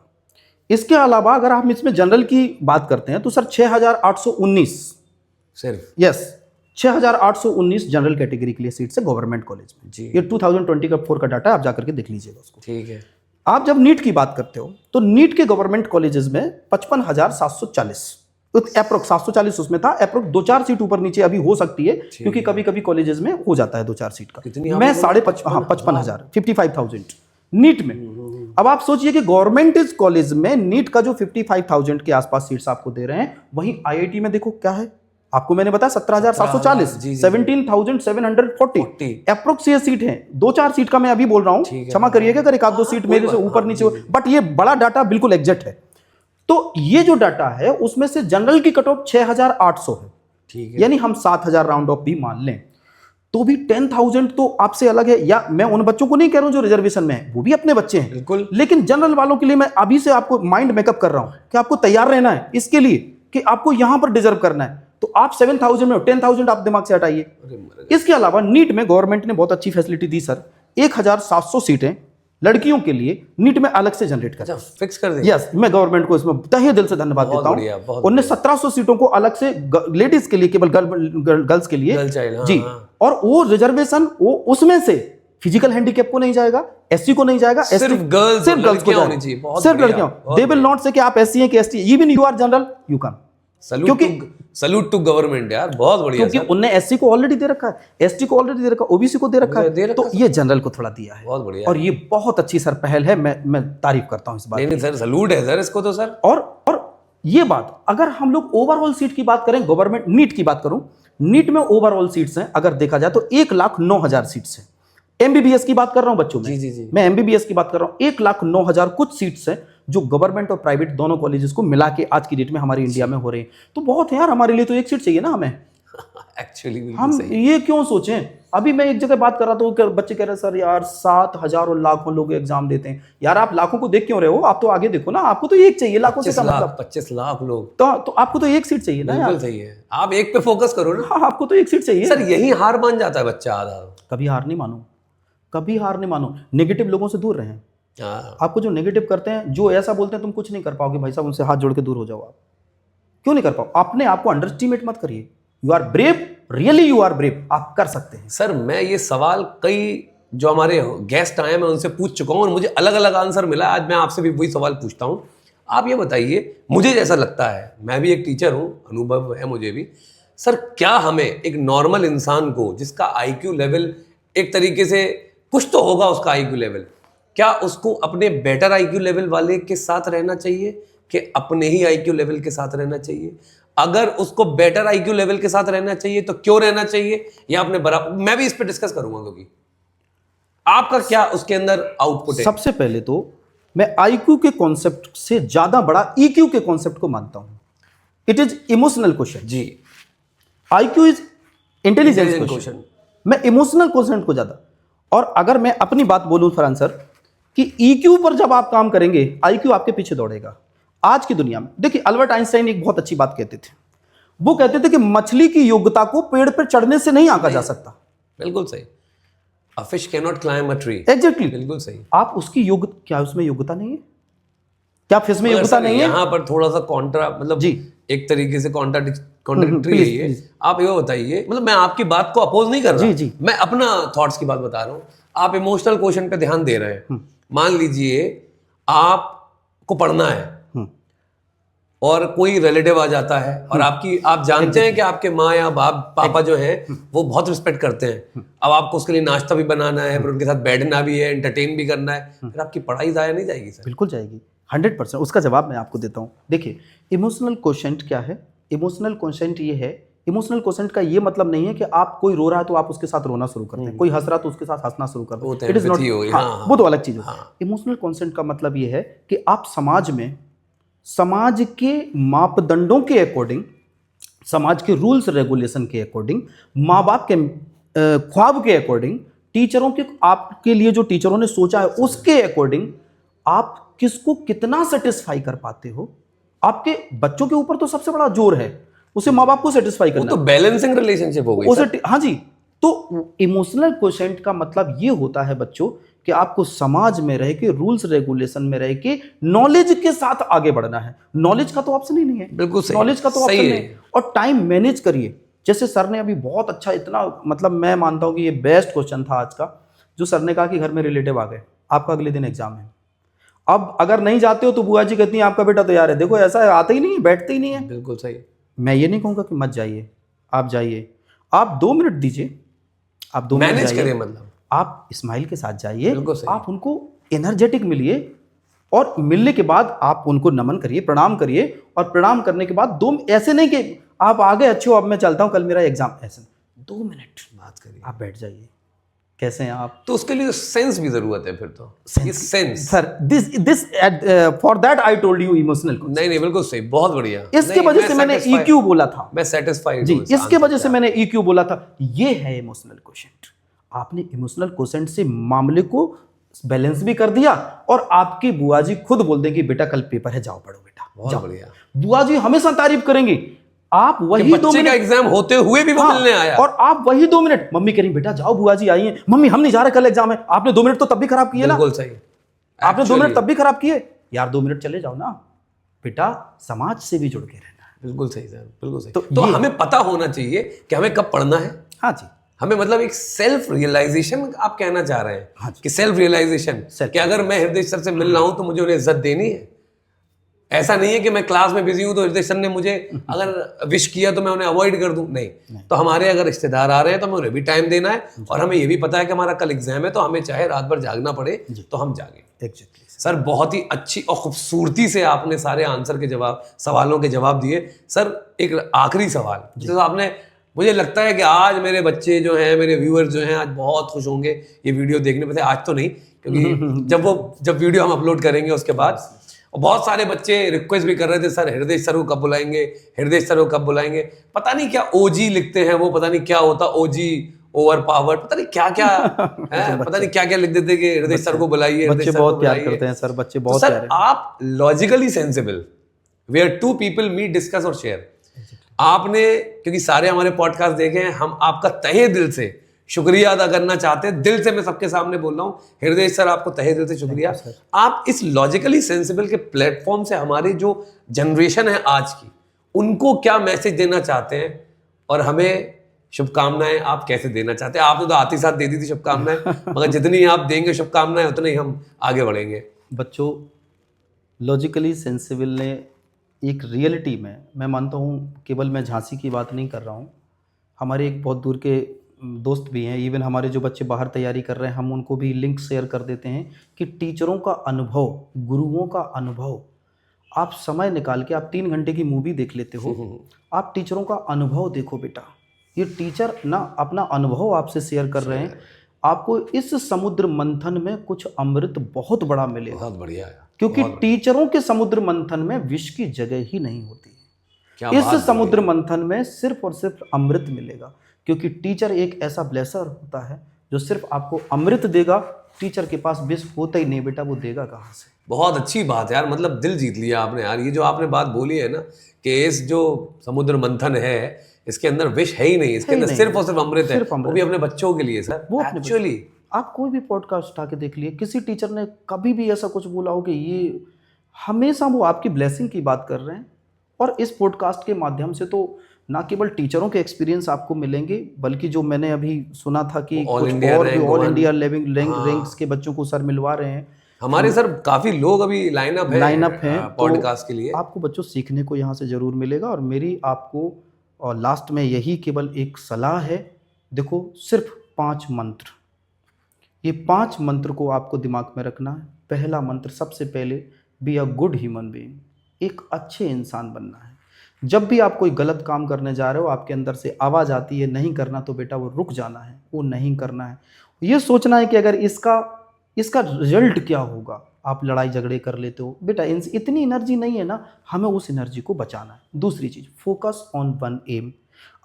इसके अलावा अगर हम इसमें जनरल की बात करते हैं तो सर 6,819 सिर्फ, यस, 6,819 जनरल कैटेगरी के लिए सीट्स है गवर्नमेंट कॉलेज में जी। ये 2024 का डाटा है, आप जाकर के देख लीजिएगा उसको। ठीक है। आप जब नीट की बात करते हो तो नीट के गवर्नमेंट कॉलेजेस में 55,740, अप्रोक्स 740 उसमें था। अप्रोक्स 2-4 सीट ऊपर नीचे अभी हो सकती है, क्योंकि कभी कभी कॉलेजेस में हो जाता है 2-4 सीट का। मैं 55,000 55,000 नीट में। अब आप सोचिए कि गवर्नमेंट इस कॉलेज में नीट का जो 55,000 के आसपास सीट्स आपको दे रहे हैं, वहीं आईआईटी में देखो क्या है, आपको मैंने बताया 17,740, 17,740 अप्रोक्स ये सीट है। 2-4 सीट का मैं अभी बोल रहा हूं, क्षमा करिएगा अगर 1-2 सीट मेरे से ऊपर नीचे हो, बट ये बड़ा डाटा बिल्कुल एग्जैक्ट है। तो ये जो डाटा है उसमें से जनरल की कट ऑफ 6,800 है। ठीक है, यानी हम 7,000 राउंड ऑफ भी मान लें तो भी 10,000 तो आपसे अलग है। या मैं उन बच्चों को नहीं कह रहा हूं जो रिजर्वेशन में है, वो भी अपने बच्चे हैं बिल्कुल, लेकिन जनरल वालों के लिए मैं अभी से आपको माइंड मेकअप कर रहा हूं कि आपको तैयार रहना है इसके लिए कि आपको यहां पर डिजर्व करना है। तो आप 7,000 में 10,000 आप दिमाग से हटाइए। इसके अलावा नीट में गवर्नमेंट ने बहुत अच्छी फैसिलिटी दी सर, 1,700 सीटें लड़कियों के लिए नीट में अलग से जनरेट कर, फिक्स कर दें। यस, मैं गवर्नमेंट को इसमें तहे दिल से धन्यवाद देता हूं। उन्होंने 1700 सीटों को अलग से लेडीज के लिए, केवल गर्ल्स के लिए जी, और वो रिजर्वेशन वो उसमें से फिजिकल हैंडीकैप को नहीं जाएगा, एससी को नहीं जाएगा, सिर्फ गर्ल्स को जाएगा, सिर्फ लड़कियों। दे विल नॉट से कि आप एससी हैं कि ST, even you are general you can. Salute to government यार, बहुत बढ़िया। क्योंकि उनने एससी को ऑलरेडी दे रखा है, एसटी को ऑलरेडी दे रखा है, ओबीसी को दे रखा है, तो ये जनरल को थोड़ा दिया है। बहुत बढ़िया, और ये बहुत अच्छी सर पहल है, मैं तारीफ करता हूं इस बात। नहीं सर, सैल्यूट है सर इसको तो सर। और ये बात, अगर हम लोग ओवरऑल सीट की बात करें, गवर्नमेंट नीट की बात करूं, नीट में ओवरऑल सीट्स हैं अगर देखा जाए तो 1,09,000 सीट्स हैं। एमबीबीएस की बात कर रहा हूं बच्चों में, जी। मैं एमबीबीएस की बात कर रहा हूं, 1,09,000 कुछ सीट्स हैं जो गवर्नमेंट और प्राइवेट दोनों कॉलेजेस को मिला के आज की डेट में हमारी इंडिया में हो रही है। तो बहुत है यार, हमारे लिए तो एक सीट चाहिए ना हमें। एक्चुअली हम ये क्यों सोचें। अभी मैं एक जगह बात कर रहा था, तो बच्चे कह रहे सर यार 7,000 और लाखों लोग एग्जाम देते हैं। यार आप लाखों को देख क्यों रहे हो, आप तो आगे देखो ना, आपको तो एक चाहिए, लाखों से मतलब 25 लाख लोग, तो आपको तो एक सीट चाहिए ना यार। सही है, आप एक पे फोकस करो ना। हाँ, आपको तो एक सीट चाहिए सर। यही हार मान जाता है बच्चा आधा। कभी हार नहीं मानो, कभी हार नहीं मानो। नेगेटिव लोगों से दूर रहें। आपको जो नेगेटिव करते हैं, जो ऐसा बोलते हैं तुम कुछ नहीं कर पाओगे, भाई साहब उनसे हाथ जोड़ के दूर हो जाओ। आप क्यों नहीं कर पाओ, अपने आप को अंडर एस्टिमेट मत करिए। You are brave, really you are brave, आप कर सकते हैं। सर मैं ये सवाल कई जो हमारे गेस्ट आए मैं उनसे पूछ चुका हूं और मुझे अलग अलग आंसर मिला। आज मैं आपसे भी वही सवाल पूछता हूं। आप ये बताइए, मुझे जैसा लगता है, मैं भी एक टीचर हूँ, अनुभव है मुझे भी, सर क्या हमें एक नॉर्मल इंसान को जिसका आईक्यू लेवल एक तरीके से कुछ तो होगा उसका आईक्यू लेवल, क्या उसको अपने बेटर आईक्यू लेवल वाले के साथ रहना चाहिए कि अपने ही आईक्यू लेवल के साथ रहना चाहिए? अगर उसको बेटर आईक्यू लेवल के साथ रहना चाहिए तो क्यों रहना चाहिए, या अपने बराबर? मैं भी इस पे डिस्कस करूंगा, क्योंकि आपका क्या उसके अंदर आउटपुट है? सबसे पहले तो मैं आईक्यू के कॉन्सेप्ट से ज्यादा बड़ा ईक्यू के कॉन्सेप्ट को मानता हूं। It is emotional question. जी, IQ is intelligence Intelligent question, question। मैं इमोशनल क्वेश्चन को ज्यादा। और अगर मैं अपनी बात बोलूं फरहान सर, कि ईक्यू पर जब आप काम करेंगे आईक्यू आपके पीछे दौड़ेगा। आज की दुनिया में देखिए, अल्बर्ट आइंस्टाइन एक बहुत अच्छी बात कहते थे। वो कहते थे कि मछली की योग्यता को पेड़ पर चढ़ने से नहीं आंका जा सकता। बिल्कुल सही। A fish cannot climb a tree। Exactly, बिल्कुल सही। आप उसकी योग्य, क्या उसमें योग्यता नहीं है? क्या फिश में मगर योग्यता सर, नहीं है? यहाँ पर थोड़ा सा कॉन्ट्रा, मतलब जी। एक तरीके से कॉन्ट्राडिक्टरी है please, ये। please। आप ये बताइए, मतलब मैं आपकी बात को अपोज नहीं कर रहा, जी, जी। मैं अपना थॉट्स की बात बता रहा हूँ। आप इमोशनल क्वेश्चन पे ध्यान दे रहे हैं। मान लीजिए आपको पढ़ना है और कोई रिलेटिव आ जाता है और आप जानते हैं कि आपके माँ या बाप पापा जो है वो बहुत रिस्पेक्ट करते हैं। अब आपको उसके लिए नाश्ता भी बनाना है, फिर उनके साथ बैठना भी है, एंटरटेन भी करना है, फिर आपकी पढ़ाई जाया नहीं जाएगी सर? बिल्कुल जाएगी, 100%। उसका जवाब मैं आपको देता हूँ। देखिए, इमोशनल क्वेश्चन क्या है? इमोशनल क्वेश्चन ये है, इमोशनल क्वेश्चन का ये मतलब नहीं है कि आप कोई रो रहा है तो आप उसके साथ रोना शुरू करते हैं, कोई हंस रहा तो उसके साथ हंसना शुरू करते हैं। इट इज नॉट, वो तो अलग चीज है। इमोशनल क्वेश्चन का मतलब ये है कि आप समाज के मापदंडों के अकॉर्डिंग, समाज के रूल्स रेगुलेशन के अकॉर्डिंग, माँ बाप के ख्वाब के अकॉर्डिंग, टीचरों के, आपके लिए जो टीचरों ने सोचा है उसके अकॉर्डिंग आप किसको कितना सेटिस्फाई कर पाते हो। आपके बच्चों के ऊपर तो सबसे बड़ा जोर है, उसे माँ बाप को सेटिस्फाई करना। वो तो बैलेंसिंग रिलेशनशिप हो गई उसे, हाँ जी। तो इमोशनल क्वोशेंट का मतलब ये होता है बच्चों कि आपको समाज में रह के, रूल्स रेगुलेशन में रह के, नॉलेज के साथ आगे बढ़ना है। नॉलेज का तो ऑप्शन ही नहीं है। बिल्कुल सही। नॉलेज का तो ऑप्शन सही नहीं है। और टाइम मैनेज करिए। जैसे सर ने अभी बहुत अच्छा, इतना मतलब मैं मानता हूं कि ये बेस्ट क्वेश्चन था आज का, जो सर ने कहा कि घर में रिलेटिव आ गए, आपका अगले दिन एग्जाम है, अब अगर नहीं जाते हो तो बुआ जी कहती हैं आपका बेटा तो यार है, देखो ऐसा है, आते ही नहीं है, बैठते ही नहीं है। बिल्कुल सही। मैं ये नहीं कहूंगा कि मत जाइए, आप जाइए, आप 2 मिनट दीजिए, आप 2 मिनट मैनेज जाइए, करें, मतलब आप स्माइल के साथ जाइए, बिल्कुल सही। आप उनको एनर्जेटिक मिलिए, और मिलने के बाद आप उनको नमन करिए, प्रणाम करिए, और प्रणाम करने के बाद ऐसे नहीं कि आप आ गए, अच्छे हो अब मैं चलता हूं कल मेरा एग्जाम, ऐसे 2 मिनट बात करिए, आप बैठ जाइए, कैसे हैं आप। तो उसके लिए सेंस भी जरूरत है फिर तो। Sense sir, this for that I told you emotional. नहीं, बिल्कुल सही, बहुत बढ़िया। इसके वजह से मैंने ईक्यू बोला था। मैं सेटिस्फाइड जी, इसके वजह से मैंने ईक्यू बोला था। ये है इमोशनल क्वोशेंट। आपने इमोशनल क्वोशेंट से मामले को बैलेंस भी कर दिया, और आपकी बुआ जी खुद बोल देंगे बेटा कल पेपर है, जाओ पढ़ो बेटा, बहुत बढ़िया। बुआ जी हमेशा तारीफ करेंगी। आप वही 2 मिनट का एग्जाम होते हुए भी वो मिलने आया, और आप वही 2 मिनट, मम्मी कह रही बेटा जाओ बुआ जी आई हैं, मम्मी हम नहीं जा रहे कल एग्जाम है, आपने 2 मिनट तो तब भी खराब किए ना। बिल्कुल सही, आपने 2 मिनट तब भी खराब किए यार, 2 मिनट चले जाओ ना बेटा, समाज से भी जुड़ के रहना है। बिल्कुल सही सर, बिल्कुल सही। तो हमें पता होना चाहिए कि हमें कब पढ़ना है। हाँ जी, हमें मतलब एक सेल्फ रियलाइजेशन आप कहना चाह रहे हैं। हाँ कि सेल्फ रियलाइजेशन कि अगर मैं हृदय सर से मिल रहा हूं तो मुझे उन्हें इज्जत देनी है। ऐसा नहीं है कि मैं क्लास में बिजी हूं तो हृदय सर ने मुझे अगर विश किया तो मैं उन्हें अवॉइड कर दूं, नहीं। तो हमारे अगर रिश्तेदार आ रहे हैं तो हमें उन्हें भी टाइम देना है, और हमें ये भी पता है कि हमारा कल एग्जाम है, तो हमें चाहे रात भर जागना पड़े तो हम जागे। एग्जैक्टली सर, बहुत ही अच्छी और खूबसूरती से आपने सारे आंसर के जवाब, सवालों के जवाब दिए। सर, एक आखिरी सवाल, जैसे आपने, मुझे लगता है कि आज मेरे बच्चे जो हैं, मेरे व्यूअर्स जो हैं, आज बहुत खुश होंगे ये वीडियो देखने पे। आज तो नहीं, क्योंकि जब वीडियो हम अपलोड करेंगे उसके बाद, और बहुत सारे बच्चे रिक्वेस्ट भी कर रहे थे सर हृदय सर को कब बुलाएंगे, हृदय सर को कब बुलाएंगे। पता नहीं क्या ओजी लिखते हैं वो, पता नहीं क्या होता, ओजी ओवर पावर, पता नहीं क्या क्या है, पता नहीं क्या क्या लिख देते कि हृदय सर को बुलाइए। बच्चे बहुत प्यार करते हैं सर, बच्चे बहुत प्यारे। आप logically sensible, where 2 people meet, discuss और शेयर। आपने, क्योंकि सारे हमारे पॉडकास्ट देखे हैं, हम आपका तहे दिल से शुक्रिया अदा करना चाहते हैं। दिल से मैं सबके सामने बोल रहा हूं, हृदय सर आपको तहे दिल से शुक्रिया। आप इस लॉजिकली सेंसिबल के प्लेटफॉर्म से हमारी जो जनरेशन है आज की, उनको क्या मैसेज देना चाहते हैं, और हमें शुभकामनाएं आप कैसे देना चाहते हैं? आपने तो आते साथ दे दी थी शुभकामनाएं, मगर जितनी आप देंगे शुभकामनाएं उतने ही हम आगे बढ़ेंगे। बच्चों, लॉजिकली सेंसिबल ने एक रियलिटी में, मैं मानता हूँ, केवल मैं झांसी की बात नहीं कर रहा हूँ, हमारे एक बहुत दूर के दोस्त भी हैं, इवन हमारे जो बच्चे बाहर तैयारी कर रहे हैं हम उनको भी लिंक शेयर कर देते हैं कि टीचरों का अनुभव, गुरुओं का अनुभव, आप समय निकाल के आप 3 घंटे की मूवी देख लेते हो, आप टीचरों का अनुभव देखो बेटा। ये टीचर ना अपना अनुभव आपसे शेयर कर रहे हैं, आपको इस समुद्र मंथन में कुछ अमृत बहुत बड़ा मिलेगा। बहुत बढ़िया है, क्योंकि टीचरों के समुद्र मंथन में विष की जगह ही नहीं होती है। इस समुद्र मंथन में सिर्फ और सिर्फ अमृत मिलेगा, क्योंकि टीचर एक ऐसा ब्लेसर होता है जो सिर्फ आपको अमृत देगा। टीचर के पास विष होता ही नहीं बेटा, वो देगा कहाँ से। बहुत अच्छी बात है यार, मतलब दिल जीत लिया आपने यार। ये जो आपने बात बोली है ना कि इस जो समुद्र मंथन है इसके अंदर विष है ही नहीं, इसके अंदर सिर्फ और सिर्फ अमृत है, वो भी अपने बच्चों के लिए सर। वो एक्चुअली आप कोई भी पॉडकास्ट उठा के देख लिए, किसी टीचर ने कभी भी ऐसा कुछ बोला हो कि ये, हमेशा वो आपकी ब्लेसिंग की बात कर रहे हैं। और इस पॉडकास्ट के माध्यम से तो ना केवल टीचरों के एक्सपीरियंस आपको मिलेंगे, बल्कि जो मैंने अभी सुना था कि कुछ और भी ऑल इंडिया रैंक्स के बच्चों को सर मिलवा रहे हैं हमारे सर। काफी लोग अभी लाइनअप है पॉडकास्ट के लिए। आपको बच्चों सीखने को यहाँ से जरूर मिलेगा। और मेरी आपको और लास्ट में यही केवल एक सलाह है, देखो सिर्फ 5 मंत्र, ये 5 मंत्र को आपको दिमाग में रखना है। पहला मंत्र सबसे पहले, be a good human being, एक अच्छे इंसान बनना है। जब भी आप कोई गलत काम करने जा रहे हो, आपके अंदर से आवाज़ आती है नहीं करना, तो बेटा वो रुक जाना है, वो नहीं करना है। ये सोचना है कि अगर इसका रिजल्ट क्या होगा। आप लड़ाई झगड़े कर लेते हो बेटा, इतनी एनर्जी नहीं है ना, हमें उस एनर्जी को बचाना है। दूसरी चीज़, फोकस ऑन वन एम।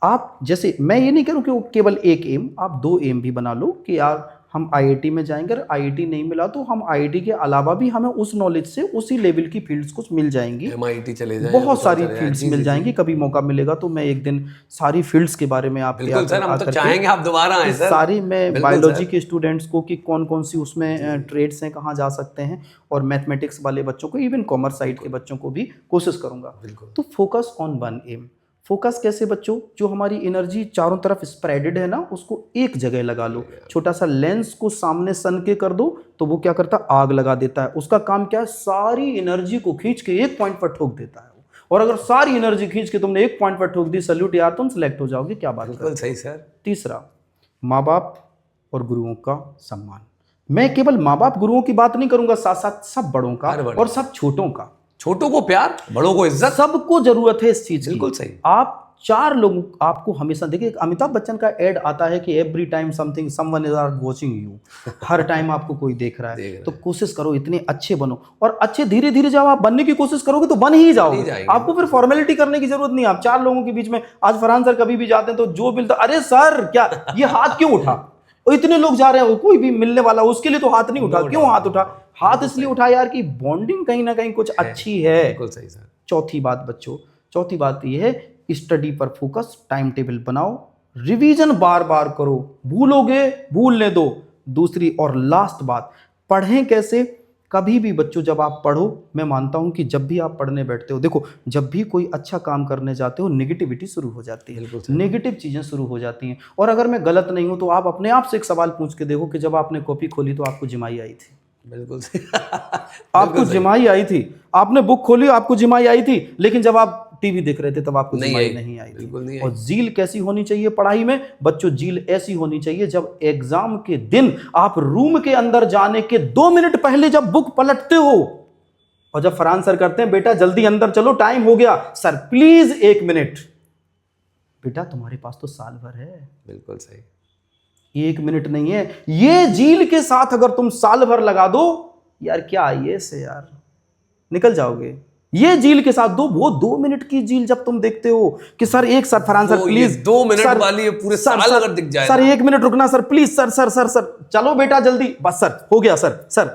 आप जैसे, मैं ये नहीं करूँ कि वो केवल एक एम, आप 2 एम भी बना लो कि यार हम आईआईटी में जाएंगे, अगर आईआईटी नहीं मिला तो हम आईआईटी के अलावा भी हमें उस नॉलेज से उसी लेवल की फील्ड्स कुछ मिल जाएंगी, एमआईटी चले जाएंगे, बहुत सारी फील्ड्स मिल जाएंगी। कभी मौका मिलेगा तो मैं एक दिन सारी फील्ड्स के बारे में आप बिल्कुल सर, हम तो चाहेंगे आप दोबारा आए सर। सारी मैं बायोलॉजी के स्टूडेंट्स को कि कौन कौन सी उसमें ट्रेड्स हैं, कहाँ जा सकते हैं, और मैथमेटिक्स वाले बच्चों को, इवन कॉमर्स साइड के बच्चों को भी कोशिश करूंगा। तो focus on one aim. Focus कैसे बच्चों, जो हमारी एनर्जी चारों तरफ स्प्रेडेड है ना, उसको एक जगह लगा लो। छोटा सा लेंस को सामने सन के कर दो तो वो क्या करता है, आग लगा देता है। उसका काम क्या है, सारी एनर्जी को खींच के एक पॉइंट पर ठोक देता है। और अगर सारी एनर्जी खींच के तुमने एक पॉइंट पर ठोक दी, सल्यूट यार, तुम सिलेक्ट हो जाओगे। क्या बात बिल्कुल सही सर। तीसरा, माँ बाप और गुरुओं का सम्मान। मैं केवल माँ बाप गुरुओं की बात नहीं करूंगा, साथ साथ सब बड़ों का और सब छोटों का। छोटों को प्यार, बड़ों को इज्जत, सबको जरूरत है इस चीज की। बिल्कुल सही। आप 4 लोग आपको हमेशा देखिए, अमिताभ बच्चन का एड आता है कि every time something someone is are watching you. हर टाइम आपको कोई देख रहा है, तो कोशिश करो इतने अच्छे बनो। और अच्छे धीरे धीरे जब आप बनने की कोशिश करोगे तो बन ही जाओगे। आपको फिर फॉर्मेलिटी करने की जरूरत नहीं। आप 4 लोगों के बीच में, आज फरहान सर कभी भी जाते हैं तो जो मिलता, अरे सर क्या ये हाथ क्यों उठा, और इतने लोग जा रहे हैं, कोई भी मिलने वाला उसके लिए तो हाथ नहीं उठा। क्यों हाथ उठा? हाथ इसलिए उठा यार कि बॉन्डिंग कहीं ना कहीं कुछ अच्छी है। बिल्कुल सही सर। चौथी बात बच्चों, चौथी बात ये है, स्टडी पर फोकस, टाइम टेबल बनाओ, रिवीजन बार बार करो, भूलोगे भूलने दो। दूसरी और लास्ट बात, पढ़ें कैसे। कभी भी बच्चों जब आप पढ़ो, मैं मानता हूं कि जब भी आप पढ़ने बैठते हो, देखो जब भी कोई अच्छा काम करने जाते हो नेगेटिविटी शुरू हो जाती है, नेगेटिव चीजें शुरू हो जाती हैं। और अगर मैं गलत नहीं हूं तो आप अपने आप से एक सवाल पूछ के देखो कि जब आपने कॉपी खोली तो आपको जिमाई आई थी। बिल्कुल सही। आपको जिमाई आई थी। आपने बुक खोली, आपको जिमाई आई थी, लेकिन जब आप टीवी देख रहे थे तब आपको जिमाई नहीं आई थी। और जील कैसी होनी चाहिए पढ़ाई में बच्चों, जील ऐसी होनी चाहिए जब एग्जाम के दिन आप रूम के अंदर जाने के 2 मिनट पहले जब बुक पलटते हो, और जब फरहान सर करते हैं बेटा जल्दी अंदर चलो टाइम हो गया, सर प्लीज 1 मिनट, बेटा तुम्हारे पास तो साल भर है। बिल्कुल सही, 1 मिनट नहीं है। ये जील के साथ अगर तुम साल भर लगा दो यार, क्या ये से यार निकल जाओगे। ये जील के साथ दो, वो 2 मिनट की जील जब तुम देखते हो कि सर एक sir Farhan sir please 2 minute वाली पूरे साल अगर दिख जाए, सर 1 मिनट रुकना sir please, sir sir sir sir चलो बेटा जल्दी, बस सर हो गया सर सर।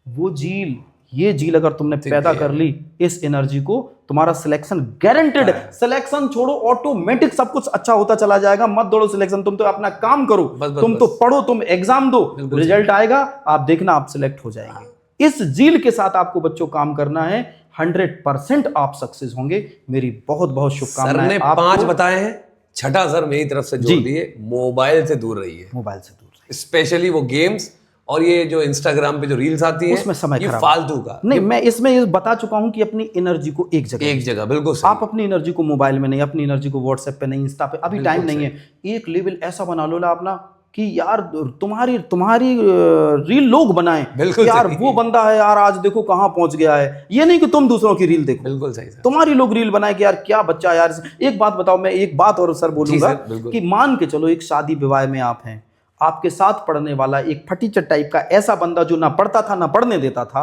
वो जील, ये जील अगर तुमने पैदा कर ली, इस एनर्जी को, तुम्हारा सिलेक्शन गारंटेड है। सिलेक्शन छोड़ो, ऑटोमेटिक सब कुछ अच्छा होता चला जाएगा। मत दौड़ो सिलेक्शन, तुम तो अपना काम करो, तुम तो पढ़ो, तुम एग्जाम दो, रिजल्ट आएगा, आप देखना आप सिलेक्ट हो जाएंगे। इस जील के साथ आपको बच्चों काम करना है, 100% आप सक्सेस होंगे। मेरी बहुत बहुत शुभकामनाएं। सर ने 5 बताए हैं, छठा सर मेरी तरफ से जोड़ दिए, मोबाइल से दूर रहिए। मोबाइल से दूर रहिए, स्पेशली वो गेम्स और ये जो इंस्टाग्राम पे जो रील्स आती है उसमें समय ये खराब। फालतू का। नहीं, मैं इसमें ये बता चुका हूं कि अपनी एनर्जी को एक जगह बिल्कुल सही। आप अपनी एनर्जी को मोबाइल में नहीं, अपनी एनर्जी को व्हाट्सएप पे नहीं, इंस्टा पे अभी टाइम नहीं है। एक लेवल ऐसा बना लो ना अपना कि यार तुम्हारी रील लोग बनाएं बिल्कुल यार, सही। वो बंदा है यार, आज देखो कहां पहुंच गया है। ये नहीं कि तुम दूसरों की रील देखो, बिल्कुल सही सर। तुम्हारी लोग रील बनाए कि यार क्या बच्चा यार। एक बात बताओ, मैं एक बात और सर बोलूंगा कि मान के चलो एक शादी विवाह में आप हैं, आपके साथ पढ़ने वाला एक फटीचर टाइप का ऐसा बंदा जो ना पढ़ता था ना पढ़ने देता था,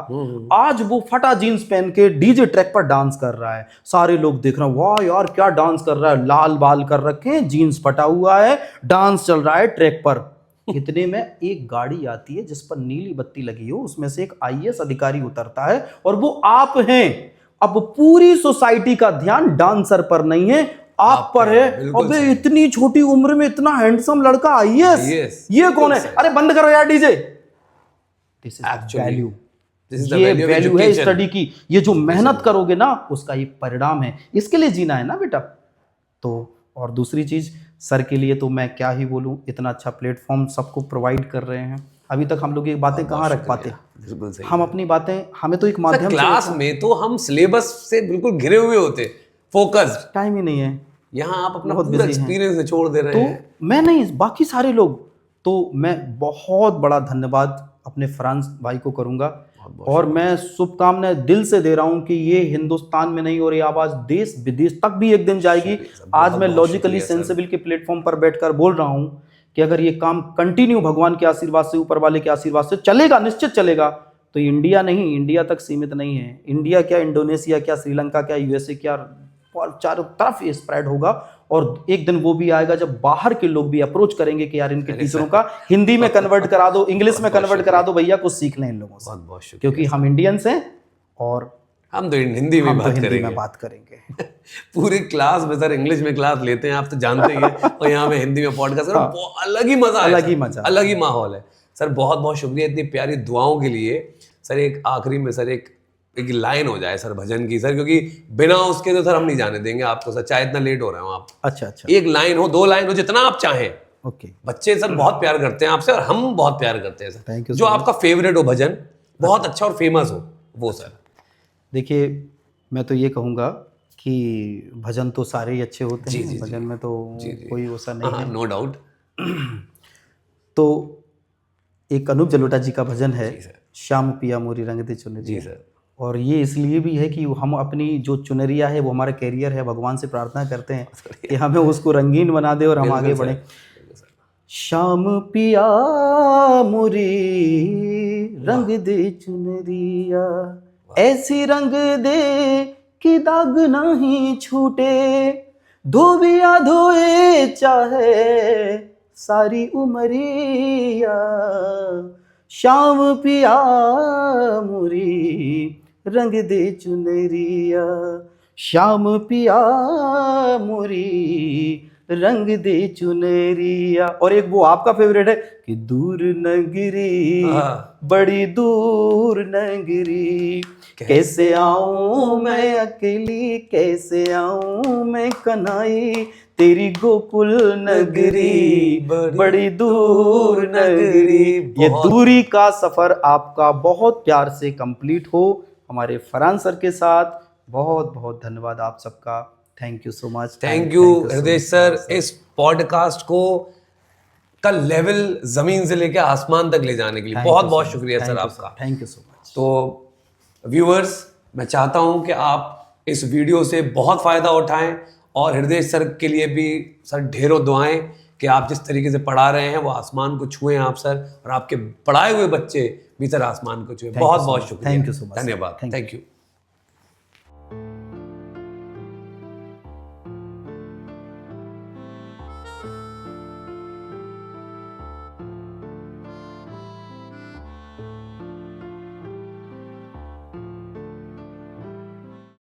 आज वो फटा जीन्स पहन के डीजे ट्रैक पर डांस कर रहा है। सारे लोग देख रहे हैं, वाह यार क्या डांस कर रहा है, लाल बाल कर रखे हैं, जीन्स फटा हुआ है, डांस चल रहा है ट्रैक पर। इतने में एक गाड़ी आती है जिस पर नीली बत्ती लगी हो, उसमें से एक आईएएस अधिकारी उतरता है और वो आप हैं। अब पूरी सोसाइटी का ध्यान डांसर पर नहीं है, आप पर है। अबे इतनी छोटी उम्र में इतना हैंडसम लड़का आईएएस, ये कौन है? अरे बंद करो यार डीजे। दिस इज वैल्यू, ये वैल्यू है स्टडी की। ये जो मेहनत करोगे ना उसका ये परिणाम है, इसके लिए जीना है ना बेटा। तो और दूसरी चीज सर के लिए तो मैं क्या ही बोलूं, इतना अच्छा प्लेटफॉर्म सबको प्रोवाइड कर रहे हैं। अभी तक हम लोग ये बातें कहाँ रख पाते, हम अपनी बातें, हमें तो एक माध्यम क्लास में तो हम सिलेबस से बिल्कुल घिरे हुए होते, फोकस टाइम ही नहीं है। यहाँ आप अपना पूरा एक्सपीरियंस निचोड़ दे रहे हैं। तो मैं नहीं, बाकी सारे लोग। तो मैं बहुत बड़ा धन्यवाद अपने फ्रांस भाई को करूंगा और मैं शुभकामनाएं दिल से दे रहा हूं कि ये हिंदुस्तान में नहीं और ये आवाज देश विदेश तक भी एक दिन जाएगी। आज मैं लॉजिकली सेंसिबल के प्लेटफॉर्म पर बैठकर बोल रहा हूं कि अगर ये काम कंटिन्यू भगवान के आशीर्वाद से, ऊपर वाले के आशीर्वाद से चलेगा, निश्चित चलेगा, तो इंडिया नहीं, इंडिया तक सीमित नहीं है। इंडिया क्या, इंडोनेशिया क्या, श्रीलंका क्या, यूएसए क्या, चारों तरफ ये स्प्रेड होगा। और एक दिन वो भी आएगा जब बाहर के लोग भी अप्रोच करेंगे कि यार इनके टीचरों का हिंदी में कन्वर्ट करा दो, इंग्लिश में कन्वर्ट करा दो, भैया कुछ सीख लें इन लोगों से। बहुत शुक्रिया, क्योंकि हम इंडियंस हैं और हम तो हिंदी में बात करेंगे। पूरी क्लास में सर इंग्लिश में क्लास लेते हैं, आप तो जानते ही हैं, और यहाँ में हिंदी में पॉडकास्ट कर, अलग ही मजा है, अलग ही माहौल है। सर बहुत बहुत शुक्रिया इतनी प्यारी दुआओं के लिए। सर एक आखिरी में सर एक लाइन हो जाए सर भजन की सर, क्योंकि बिना उसके तो सर हम नहीं जाने देंगे आपको सर, चाहे इतना लेट हो रहे हो आप। अच्छा, एक लाइन हो, 2 लाइन हो, जितना आप चाहें। ओके। बच्चे सर बहुत प्यार करते हैं आपसे और हम बहुत प्यार करते हैं सर। Thank you. जो आपका फेवरेट हो भजन, बहुत अच्छा और फेमस हो, वो सर। देखिए मैं तो ये कहूँगा कि भजन तो सारे ही अच्छे होते हैं, भजन में तो कोई वैसा नहीं है, नो डाउट। तो एक अनूप जलोटा जी का भजन है, श्याम पिया मोरी रंग दे चुनरिया। जी सर। और ये इसलिए भी है कि हम अपनी जो चुनरिया है वो हमारा कैरियर है, भगवान से प्रार्थना करते हैं कि हमें उसको रंगीन बना दे और हम आगे बढ़े। श्याम पिया मोरी रंग दे चुनरिया, ऐसी रंग दे कि दाग नहीं छूटे, धोबिया धोए चाहे सारी उमरिया। श्याम पिया मोरी रंग दे चुनरिया, श्याम पिया मोरी रंग दे चुनरिया। और एक वो आपका फेवरेट है कि दूर नगरी बड़ी दूर नगरी, कैसे आऊं मैं अकेली, कैसे आऊं मैं कन्हई, तेरी गोकुल नगरी बड़ी दूर नगरी। ये दूरी का सफर आपका बहुत प्यार से कंप्लीट हो हमारे फरहान सर के साथ। बहुत बहुत धन्यवाद आप सबका। Thank you so much. Thank you हृदय सर, इस पॉडकास्ट को का लेवल जमीन से लेकर आसमान तक ले जाने के लिए बहुत बहुत शुक्रिया सर आपका। Thank you so much. तो व्यूअर्स, मैं चाहता हूं कि आप इस वीडियो से बहुत फ़ायदा उठाएं और हृदय सर के लिए भी सर ढेरों दुआएं कि आप जिस तरीके से पढ़ा रहे हैं वो आसमान को छुएं आप सर, और आपके पढ़ाए हुए बच्चे भी सर आसमान को छुएं। बहुत बहुत शुक्रिया, थैंक यू सो मच, धन्यवाद, थैंक यू।